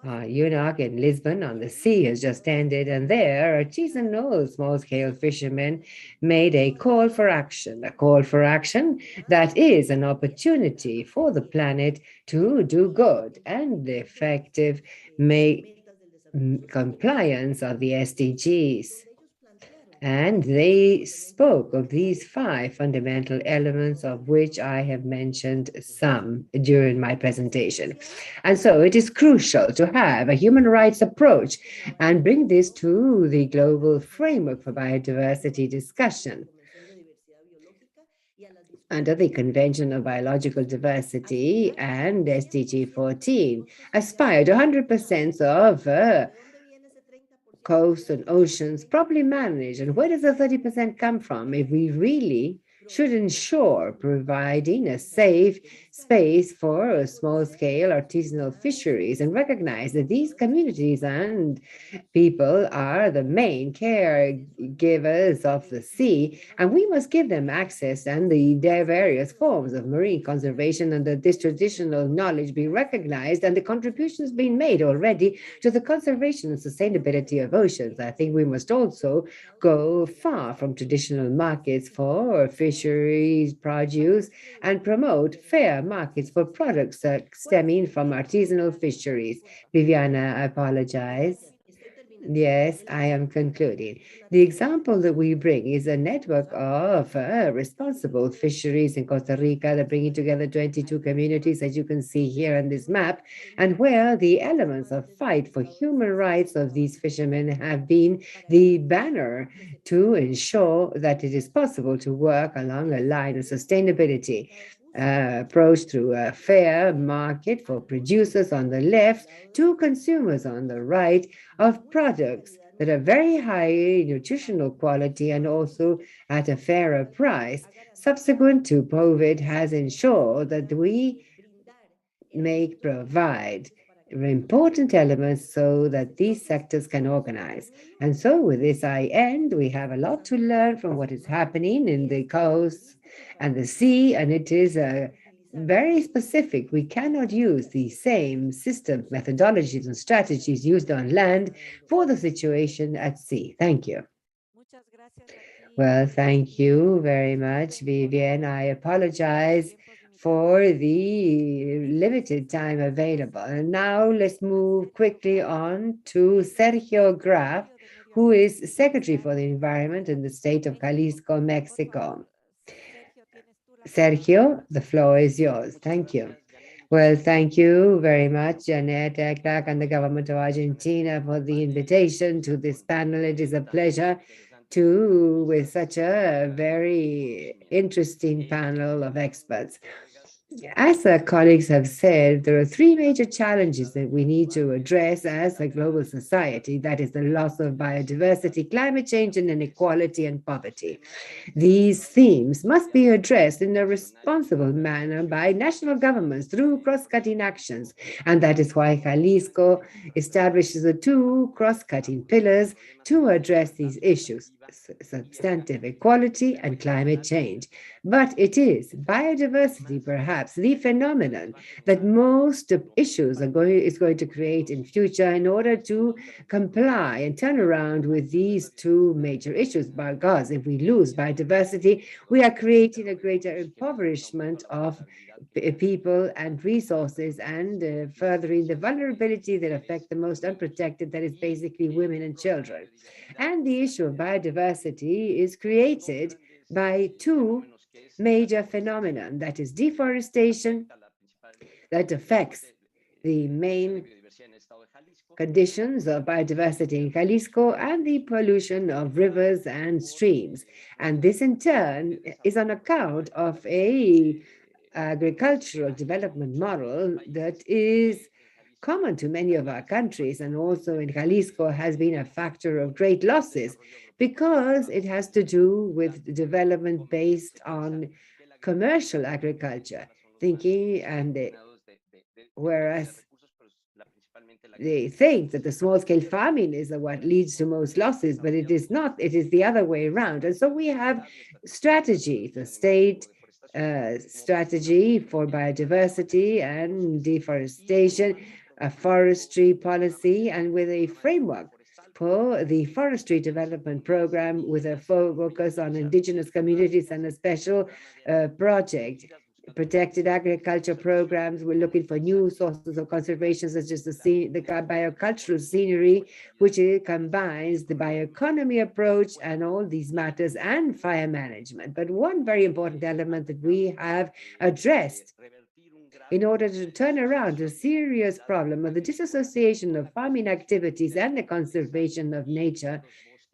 UNOC in Lisbon on the sea has just ended, and there, artisanal small-scale fishermen made a call for action that is an opportunity for the planet to do good and effective compliance of the SDGs. And they spoke of these 5 fundamental elements, of which I have mentioned some during my presentation. And so it is crucial to have a human rights approach and bring this to the global framework for biodiversity discussion. Under the Convention of Biological Diversity and SDG 14, aspire to 100% of coasts and oceans properly managed. And where does the 30% come from? If we really should ensure providing a safe space for small-scale artisanal fisheries and recognize that these communities and people are the main caregivers of the sea, and we must give them access and their various forms of marine conservation, and that this traditional knowledge be recognized and the contributions being made already to the conservation and sustainability of oceans. I think we must also go far from traditional markets for fisheries produce and promote fair markets for products stemming from artisanal fisheries. Viviana, I apologize. Yes, I am concluding. The example that we bring is a network of responsible fisheries in Costa Rica that bringing together 22 communities, as you can see here on this map, and where the elements of fight for human rights of these fishermen have been the banner to ensure that it is possible to work along a line of sustainability. Approach through a fair market for producers on the left to consumers on the right of products that are very high nutritional quality and also at a fairer price. Subsequent to COVID has ensured that we provide important elements so that these sectors can organize. And so with this I end. We have a lot to learn from what is happening in the coast and the sea, and it is very specific. We cannot use the same systems, methodologies, and strategies used on land for the situation at sea. Thank you. Well, thank you very much, Vivian. I apologize for the limited time available. And now let's move quickly on to Sergio Graf, who is Secretary for the Environment in the state of Jalisco, Mexico. Sergio, the floor is yours. Thank you. Well, thank you very much, Janet Clark and the government of Argentina for the invitation to this panel. It is a pleasure with such a very interesting panel of experts. As our colleagues have said, there are 3 major challenges that we need to address as a global society. That is the loss of biodiversity, climate change, and inequality and poverty. These themes must be addressed in a responsible manner by national governments through cross-cutting actions. And that is why Jalisco establishes the 2 cross-cutting pillars to address these issues: substantive equality and climate change. But it is biodiversity, perhaps, the phenomenon that most issues is going to create in future in order to comply and turn around with these 2 major issues. Because if we lose biodiversity, we are creating a greater impoverishment of people and resources, and furthering the vulnerability that affect the most unprotected, that is basically women and children. And the issue of biodiversity is created by two major phenomena, that is deforestation, that affects the main conditions of biodiversity in Jalisco and the pollution of rivers and streams. And this in turn is on account of a agricultural development model that is common to many of our countries, and also in Jalisco has been a factor of great losses because it has to do with development based on commercial agriculture, thinking and whereas they think that the small scale farming is what leads to most losses, but it is not. It is the other way around. And so we have strategy, the state strategy for biodiversity and deforestation, a forestry policy, and with a framework for the forestry development program with a focus on indigenous communities and a special project protected agriculture programs. We're looking for new sources of conservation, such as the biocultural scenery, which combines the bioeconomy approach and all these matters and fire management. But one very important element that we have addressed in order to turn around a serious problem of the disassociation of farming activities and the conservation of nature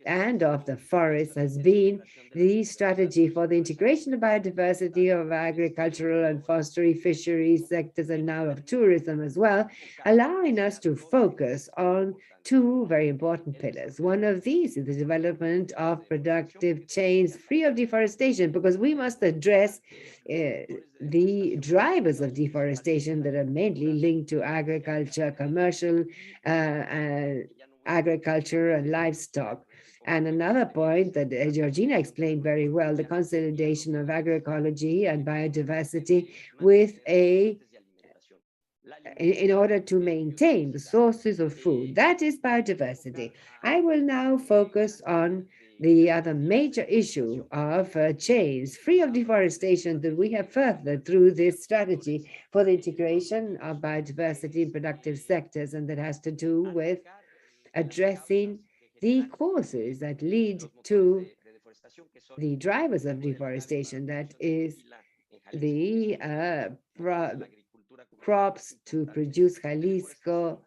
and of the forest has been the strategy for the integration of biodiversity of agricultural and forestry, fisheries sectors, and now of tourism as well, allowing us to focus on two very important pillars. One of these is the development of productive chains free of deforestation, because we must address the drivers of deforestation that are mainly linked to agriculture, commercial agriculture, and livestock. And another point that Georgina explained very well, the consolidation of agroecology and biodiversity with in order to maintain the sources of food. That is biodiversity. I will now focus on the other major issue of chains free of deforestation that we have furthered through this strategy for the integration of biodiversity in productive sectors, and that has to do with addressing the causes that lead to the drivers of deforestation, that is the crops to produce Jalisco,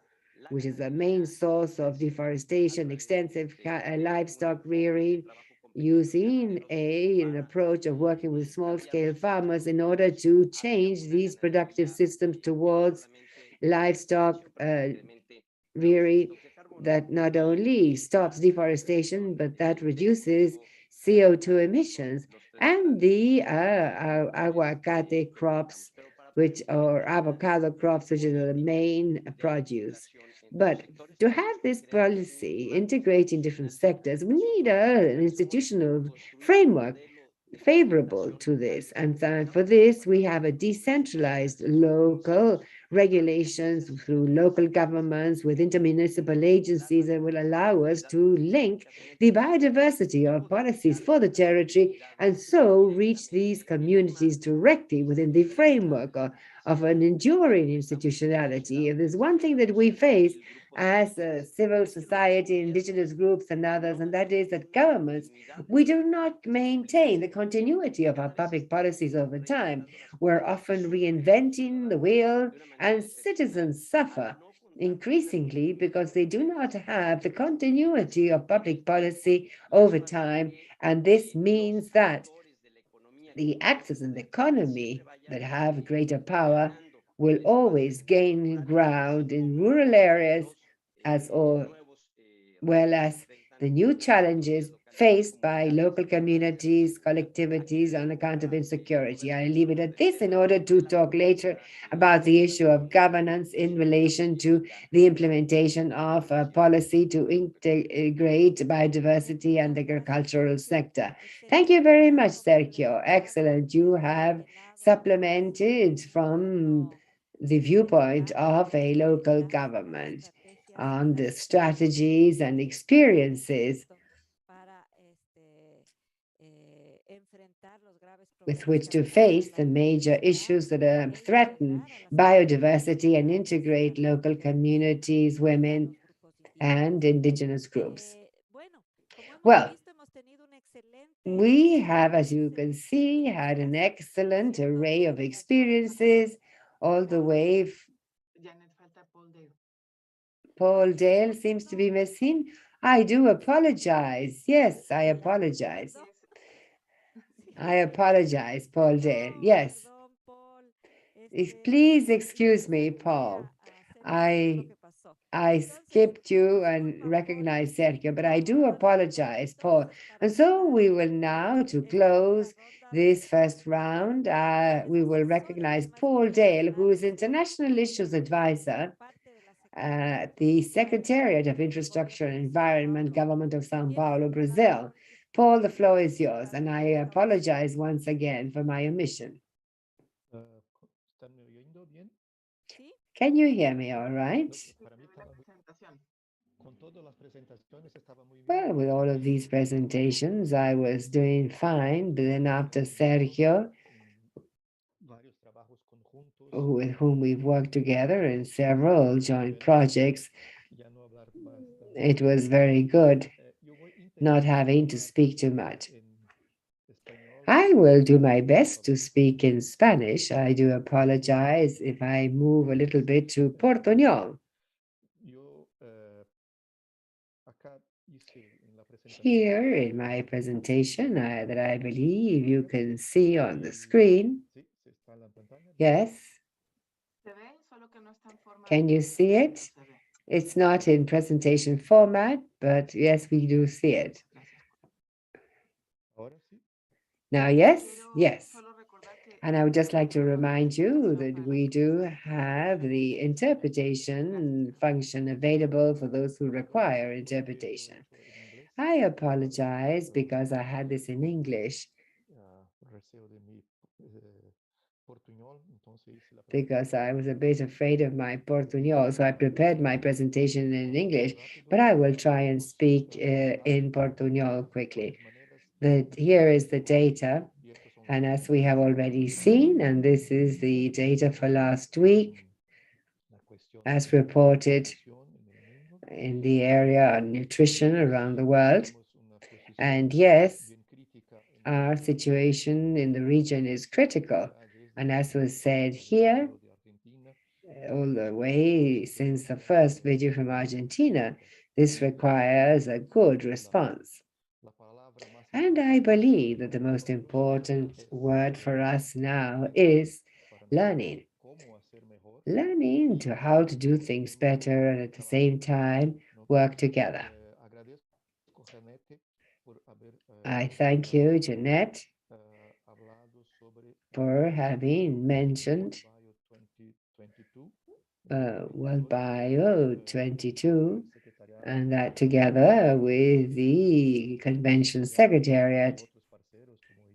which is the main source of deforestation, extensive livestock rearing, using an approach of working with small-scale farmers in order to change these productive systems towards livestock rearing that not only stops deforestation, but that reduces CO2 emissions, and the aguacate crops, which are avocado crops, which are the main produce. But to have this policy integrating different sectors, we need an institutional framework favorable to this. And for this, we have a decentralized local regulations through local governments with intermunicipal agencies that will allow us to link the biodiversity of policies for the territory and so reach these communities directly within the framework of an enduring institutionality. If there's one thing that we face as civil society, indigenous groups, and others, and that is that governments, we do not maintain the continuity of our public policies over time. We're often reinventing the wheel, and citizens suffer increasingly because they do not have the continuity of public policy over time. And this means that the actors in the economy that have greater power will always gain ground in rural areas as well as the new challenges faced by local communities, collectivities on account of insecurity. I leave it at this in order to talk later about the issue of governance in relation to the implementation of a policy to integrate biodiversity and the agricultural sector. Thank you very much, Sergio. Excellent. You have supplemented from the viewpoint of a local government on the strategies and experiences with which to face the major issues that threaten biodiversity and integrate local communities, women, and indigenous groups. Well, we have, as you can see, had an excellent array of experiences all the way. Janet, falta Paul Dale. Paul Dale seems to be missing. I do apologize. Yes, I apologize. I apologize, Paul Dale. Yes. Please excuse me, Paul. I skipped you and recognized Sergio, but I do apologize, Paul. And so we will now, to close this first round, we will recognize Paul Dale, who is International Issues Advisor at the Secretariat of Infrastructure and Environment, Government of São Paulo, Brazil. Paul, the floor is yours, and I apologize once again for my omission. Can you hear me all right? Well, with all of these presentations, I was doing fine, but then after Sergio, with whom we've worked together in several joint projects, it was very good not having to speak too much. I will do my best to speak in Spanish. I do apologize if I move a little bit to Portuñol. Here in my presentation that I believe you can see on the screen. Yes? Can you see it? It's not in presentation format, but yes, we do see it. Now, yes? Yes. And I would just like to remind you that we do have the interpretation function available for those who require interpretation. I apologize because I had this in English, because I was a bit afraid of my Portuñol, so I prepared my presentation in English, but I will try and speak in Portuñol quickly. Here is the data, and as we have already seen, and this is the data for last week, as reported in the area on nutrition around the world. And yes, our situation in the region is critical. And as was said here, all the way since the first video from Argentina, this requires a good response. And I believe that the most important word for us now is learning. Learning to how to do things better and at the same time work together. I thank you, Jeanette, for having mentioned World Bio 22, and that together with the Convention Secretariat,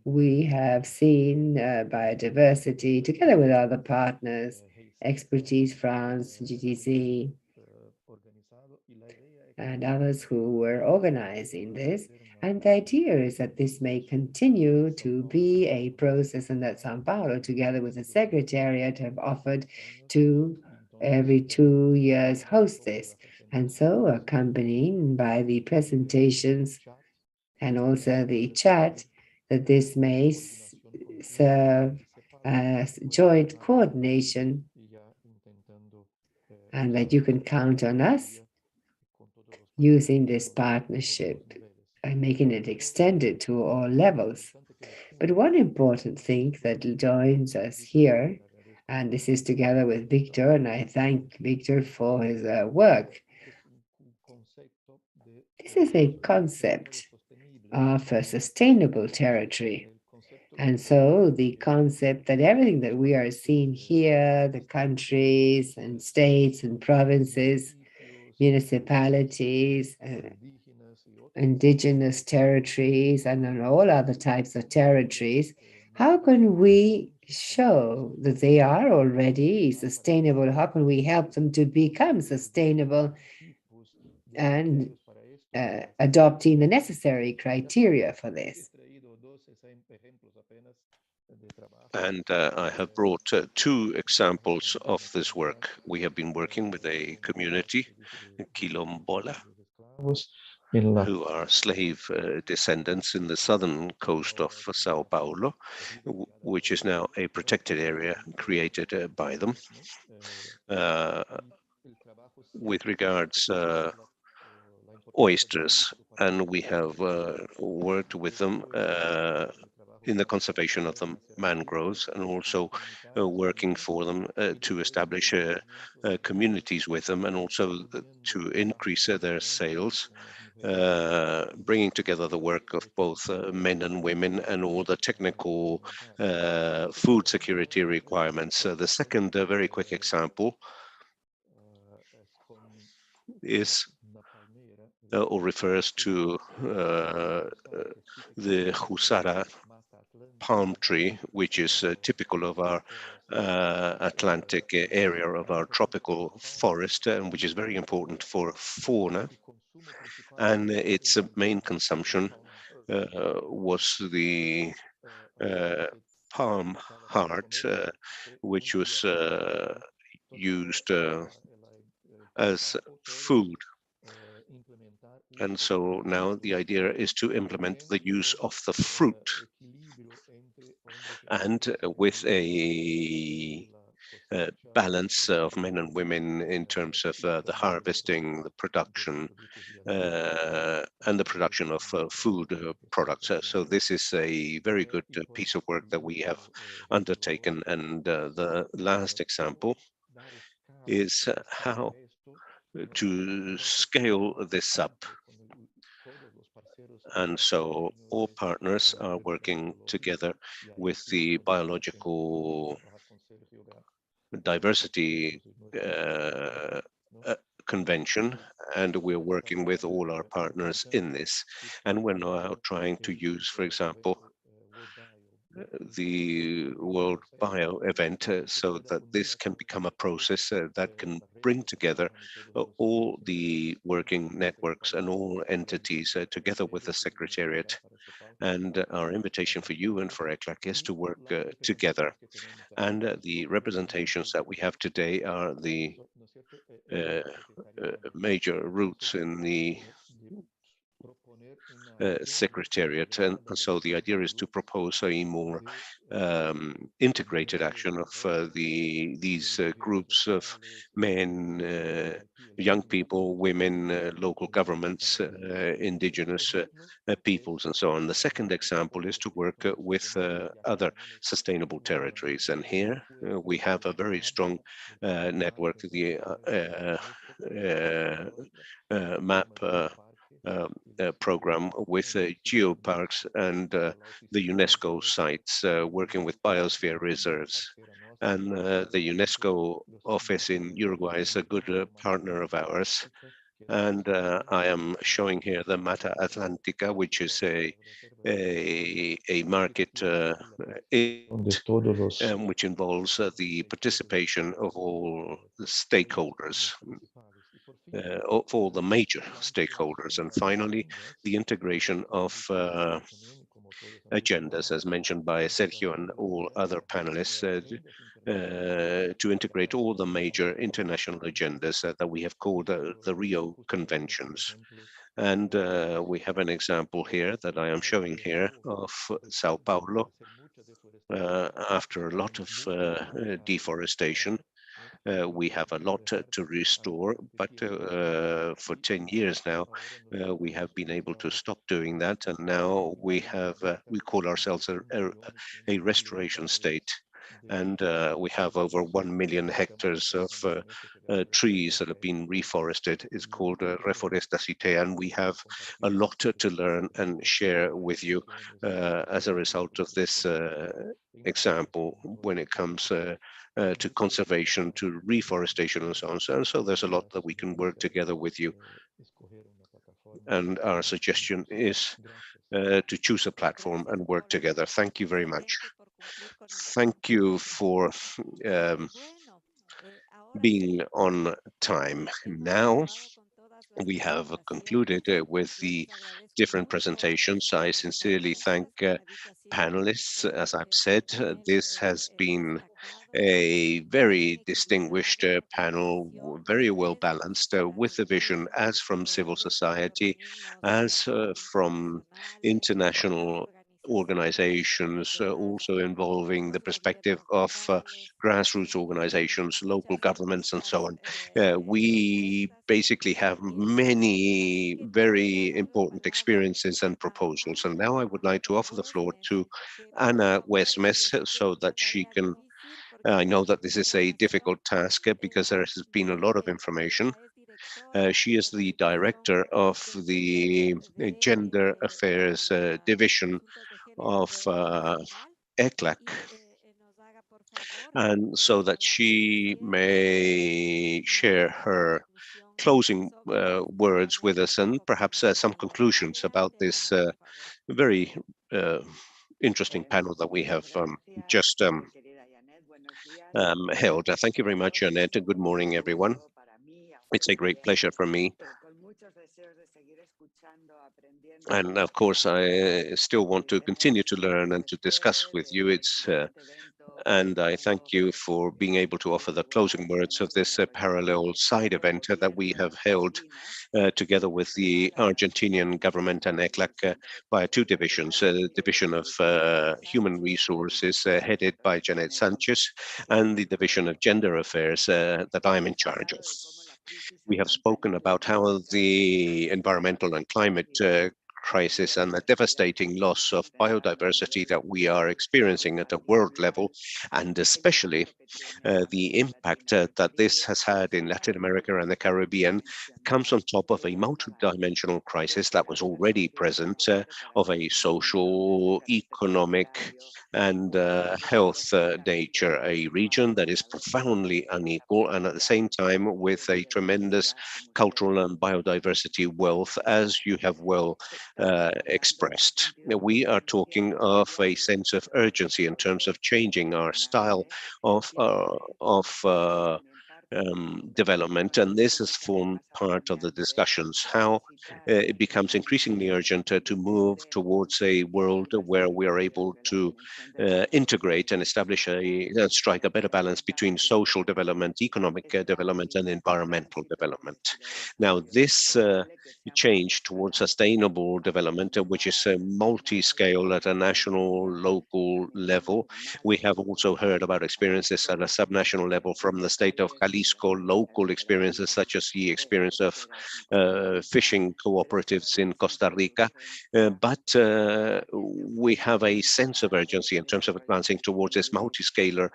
we have seen biodiversity together with other partners, Expertise France, GTC, and others who were organizing this. And the idea is that this may continue to be a process, and that São Paulo, together with the Secretariat, have offered to every 2 years host this. And so, accompanying by the presentations and also the chat, that this may serve as joint coordination, and that you can count on us using this partnership and making it extended to all levels. But one important thing that joins us here, and this is together with Victor, and I thank Victor for his work. This is a concept of a sustainable territory. And so the concept that everything that we are seeing here, the countries and states and provinces, municipalities, indigenous territories, and on all other types of territories, how can we show that they are already sustainable? How can we help them to become sustainable and adopting the necessary criteria for this? And I have brought two examples of this work. We have been working with a community, Quilombola, who are slave descendants in the southern coast of Sao Paulo, which is now a protected area created by them. With regards oysters, and we have worked with them in the conservation of the mangroves, and also working for them to establish communities with them, and also to increase their sales, bringing together the work of both men and women and all the technical food security requirements. The second very quick example is or refers to the Husara palm tree, which is typical of our Atlantic area of our tropical forest, and which is very important for fauna. And its main consumption was the palm heart, which was used as food. And so now the idea is to implement the use of the fruit, and with a balance of men and women in terms of the harvesting, the production, and the production of food products. So this is a very good piece of work that we have undertaken. And the last example is how to scale this up. And so all partners are working together with the biological diversity convention, and we're working with all our partners in this. And we're now trying to use, for example, the World Bio event so that this can become a process that can bring together all the working networks and all entities together with the Secretariat. And our invitation for you and for ECLAC is to work together. And the representations that we have today are the major routes in the Secretariat. And so the idea is to propose a more integrated action of these groups of men, young people, women, local governments, indigenous peoples, and so on. The second example is to work with other sustainable territories. And here we have a very strong network, the MAP program with geoparks and the UNESCO sites, working with biosphere reserves. And the UNESCO office in Uruguay is a good partner of ours. And I am showing here the Mata Atlantica, which is a market which involves the participation of all the stakeholders, of all the major stakeholders. And finally, the integration of agendas, as mentioned by Sergio and all other panelists, to integrate all the major international agendas that we have called the Rio Conventions. And we have an example here that I am showing here of Sao Paulo. After a lot of deforestation, we have a lot to restore, but for 10 years now, we have been able to stop doing that. And now we have, we call ourselves a restoration state. And we have over 1 million hectares of trees that have been reforested. It's called Reforestación, and we have a lot to learn and share with you as a result of this example when it comes to conservation, to reforestation, and so on. And so there's a lot that we can work together with you. And our suggestion is to choose a platform and work together. Thank you very much. Thank you for being on time. Now we have concluded with the different presentations. I sincerely thank panelists. As I've said, this has been a very distinguished panel, very well balanced, with a vision as from civil society, as from international organizations, also involving the perspective of grassroots organizations, local governments, and so on. We basically have many very important experiences and proposals. And now I would like to offer the floor to Ana Westmes so that she can. I know that this is a difficult task because there has been a lot of information. She is the director of the Gender Affairs Division of ECLAC, and so that she may share her closing words with us and perhaps some conclusions about this very interesting panel that we have just held. Thank you very much, Jeanette. Good morning, everyone. It's a great pleasure for me. And of course, I still want to continue to learn and to discuss with you. And I thank you for being able to offer the closing words of this parallel side event that we have held together with the Argentinian government and ECLAC by two divisions, the Division of Human Resources headed by Janet Sanchez and the Division of Gender Affairs that I'm in charge of. We have spoken about how the environmental and climate crisis and the devastating loss of biodiversity that we are experiencing at a world level, and especially the impact that this has had in Latin America and the Caribbean, comes on top of a multidimensional crisis that was already present of a social, economic, and health nature, a region that is profoundly unequal and at the same time with a tremendous cultural and biodiversity wealth, as you have well expressed. We are talking of a sense of urgency in terms of changing our style of development, and this has formed part of the discussions, how it becomes increasingly urgent to move towards a world where we are able to integrate and establish strike a better balance between social development, economic development, and environmental development. Now, this change towards sustainable development, which is multi-scale at a national, local level. We have also heard about experiences at a subnational level from the state of Jalisco, local experiences such as the experience of fishing cooperatives in Costa Rica. But we have a sense of urgency in terms of advancing towards this multi-scalar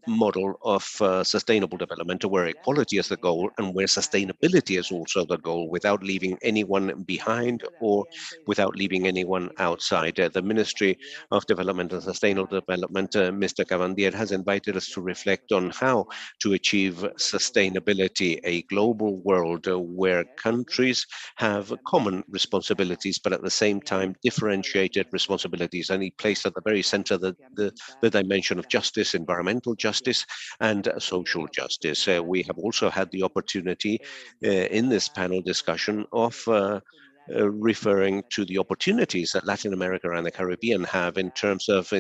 model of sustainable development, where equality is the goal and where sustainability is also the goal, without leaving anyone behind or without leaving anyone outside. The Ministry of Development and Sustainable Development, Mr. Cavandier, has invited us to reflect on how to achieve sustainability, a global world where countries have common responsibilities, but at the same time differentiated responsibilities. And he placed at the very center the dimension of justice, environmental justice, and social justice. We have also had the opportunity in this panel discussion of referring to the opportunities that Latin America and the Caribbean have in terms of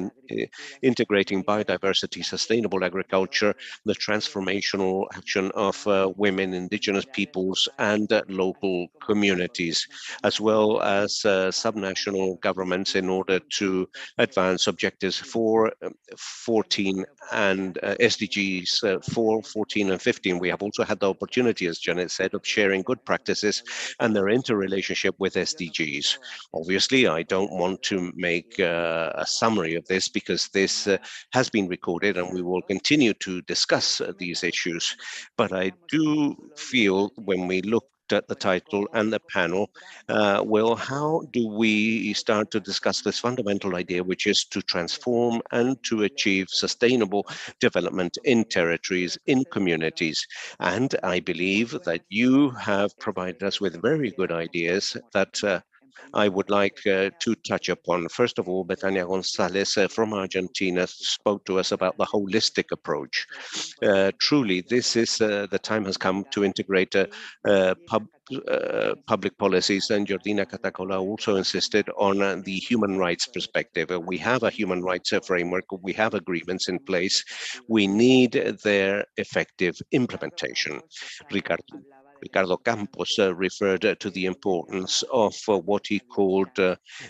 integrating biodiversity, sustainable agriculture, the transformational action of women, indigenous peoples, and local communities, as well as subnational governments in order to advance objectives 4, 14, and SDGs 4, 14, and 15. We have also had the opportunity, as Janet said, of sharing good practices and their interrelationship with SDGs. Obviously, I don't want to make a summary of this because this has been recorded and we will continue to discuss these issues. But I do feel when we look at the title and the panel, well, how do we start to discuss this fundamental idea, which is to transform and to achieve sustainable development in territories, in communities? And I believe that you have provided us with very good ideas that I would like to touch upon. First of all, Betania Gonzalez from Argentina spoke to us about the holistic approach. Truly, this is the time has come to integrate public policies, and Jordina Catacola also insisted on the human rights perspective. We have a human rights framework, we have agreements in place, we need their effective implementation. Ricardo Campos referred to the importance of what he called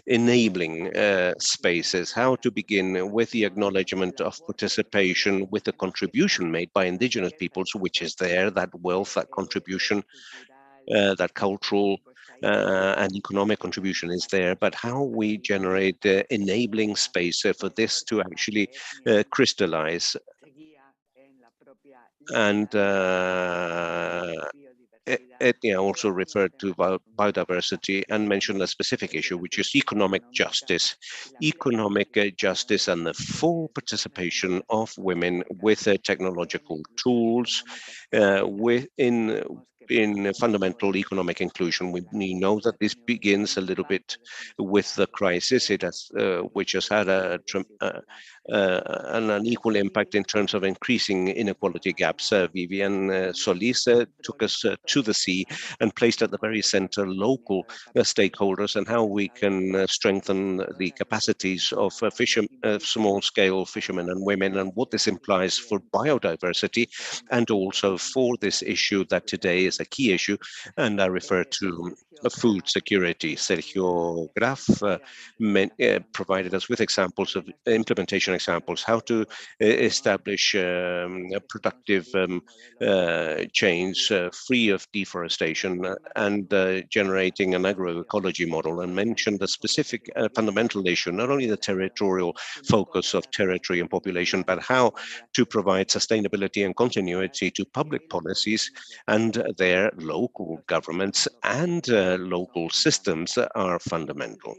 enabling spaces, how to begin with the acknowledgement of participation, with the contribution made by indigenous peoples, which is there, that wealth, that contribution, that cultural and economic contribution is there, but how we generate enabling space for this to actually crystallize. And Etnia also referred to biodiversity and mentioned a specific issue, which is economic justice. Economic justice and the full participation of women with technological tools in fundamental economic inclusion. We know that this begins a little bit with the crisis, which has had an unequal impact in terms of increasing inequality gaps. Vivian Solis took us to the sea and placed at the very center local stakeholders and how we can strengthen the capacities of small-scale fishermen and women, and what this implies for biodiversity and also for this issue that today is a key issue, and I refer to food security. Sergio Graf provided us with examples of implementation examples, how to establish productive chains free of deforestation and generating an agroecology model, and mentioned a specific fundamental issue, not only the territorial focus of territory and population, but how to provide sustainability and continuity to public policies, and their local governments and local systems are fundamental.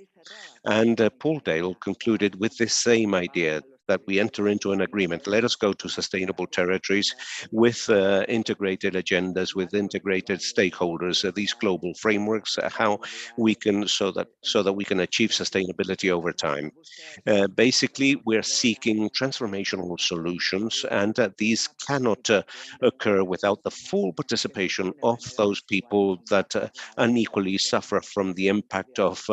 And Paul Dale concluded with this same idea, that we enter into an agreement. Let us go to sustainable territories with integrated agendas, with integrated stakeholders, these global frameworks, how we can, so that we can achieve sustainability over time. Basically, we're seeking transformational solutions, and these cannot occur without the full participation of those people that unequally suffer from the impact of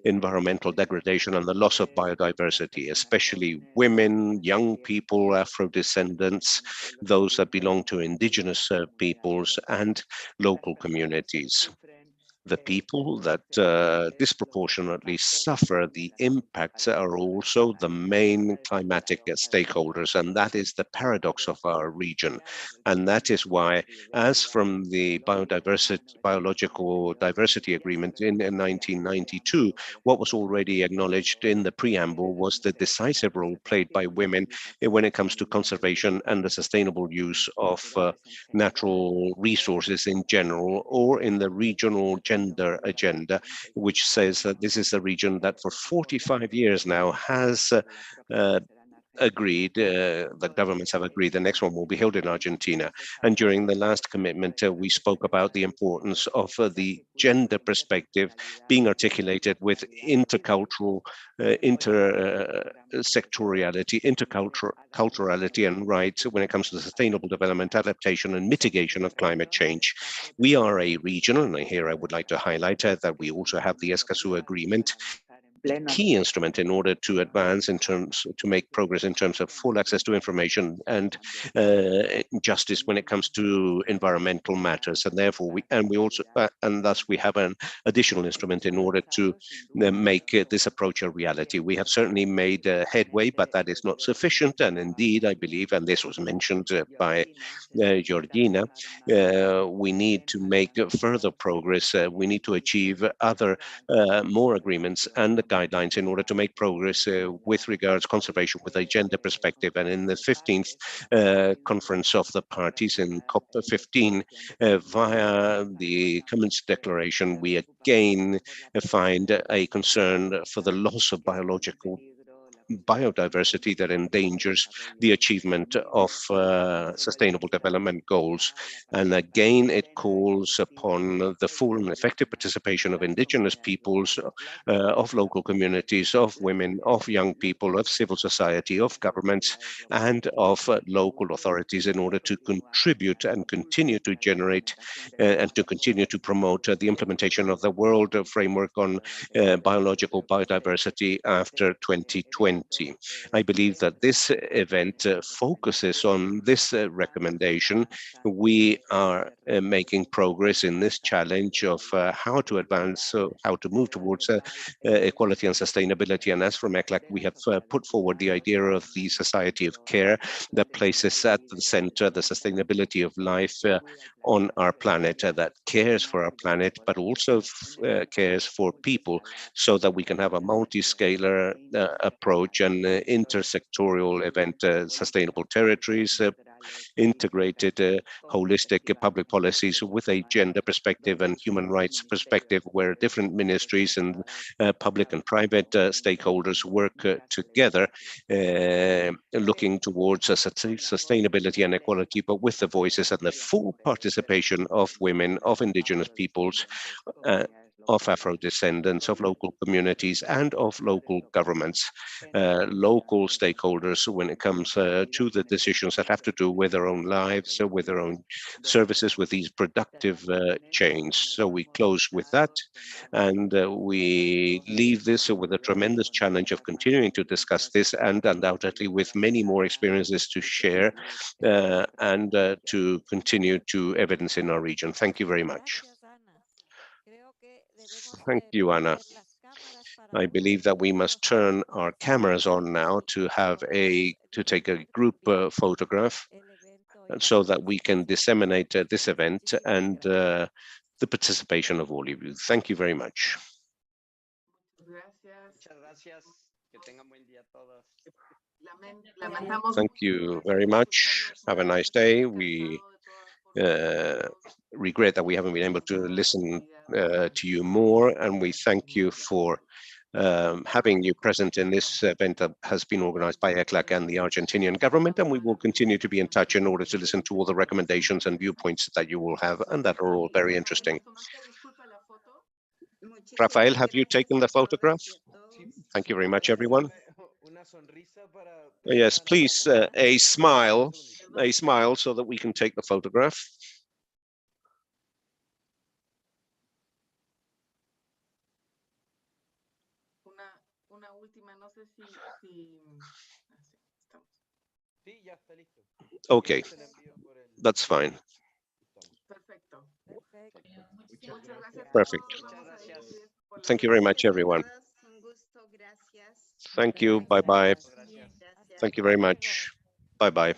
environmental degradation and the loss of biodiversity, especially women, young people, Afro-descendants, those that belong to indigenous peoples and local communities. The people that disproportionately suffer the impacts are also the main climatic stakeholders, and that is the paradox of our region. And that is why, as from the Biological Diversity Agreement in 1992, what was already acknowledged in the preamble was the decisive role played by women when it comes to conservation and the sustainable use of natural resources in general, or in the regional gender agenda, which says that this is a region that for 45 years now has agreed, the governments have agreed, the next one will be held in Argentina. And during the last commitment, we spoke about the importance of the gender perspective being articulated with intercultural, intersectoriality, interculturality and rights when it comes to sustainable development, adaptation and mitigation of climate change. We are a region, and here I would like to highlight that we also have the Escazú Agreement, key instrument in order to advance to make progress in terms of full access to information and justice when it comes to environmental matters. And therefore, thus we have an additional instrument in order to make this approach a reality. We have certainly made headway, but that is not sufficient. And indeed, I believe, and this was mentioned by Georgina, we need to make further progress. We need to achieve other more agreements and the guidelines in order to make progress with regards conservation with a gender perspective. And in the 15th conference of the parties in COP15, via the Commons Declaration, we again find a concern for the loss of biological biodiversity that endangers the achievement of sustainable development goals. And again, it calls upon the full and effective participation of indigenous peoples, of local communities, of women, of young people, of civil society, of governments, and of local authorities in order to contribute and continue to generate and to continue to promote the implementation of the World Framework on Biological Biodiversity after 2020. I believe that this event focuses on this recommendation. We are making progress in this challenge of how to advance, how to move towards equality and sustainability. And as for MECLAC, we have put forward the idea of the society of care that places at the center the sustainability of life on our planet, that cares for our planet, but also cares for people, so that we can have a multi-scalar approach and intersectorial event, sustainable territories, integrated holistic public policies with a gender perspective and human rights perspective, where different ministries and public and private stakeholders work together, looking towards sustainability and equality, but with the voices and the full participation of women, of indigenous peoples, of Afro-descendants, of local communities, and of local governments, local stakeholders when it comes to the decisions that have to do with their own lives, with their own services, with these productive chains. So we close with that, and we leave this with a tremendous challenge of continuing to discuss this, and undoubtedly with many more experiences to share and to continue to evidence in our region. Thank you very much. Thank you, Anna. I believe that we must turn our cameras on now to take a group photograph, so that we can disseminate this event and the participation of all of you. Thank you very much. Thank you very much. Have a nice day. We regret that we haven't been able to listen to you more, and we thank you for having you present in this event that has been organized by ECLAC and the Argentinian government, and we will continue to be in touch in order to listen to all the recommendations and viewpoints that you will have, and that are all very interesting. Rafael, have you taken the photograph? Thank you very much, everyone. Yes, please, a smile, so that we can take the photograph. Okay, that's fine. Perfect. Thank you very much, everyone. Thank you. Bye-bye. Thank you very much. Bye-bye.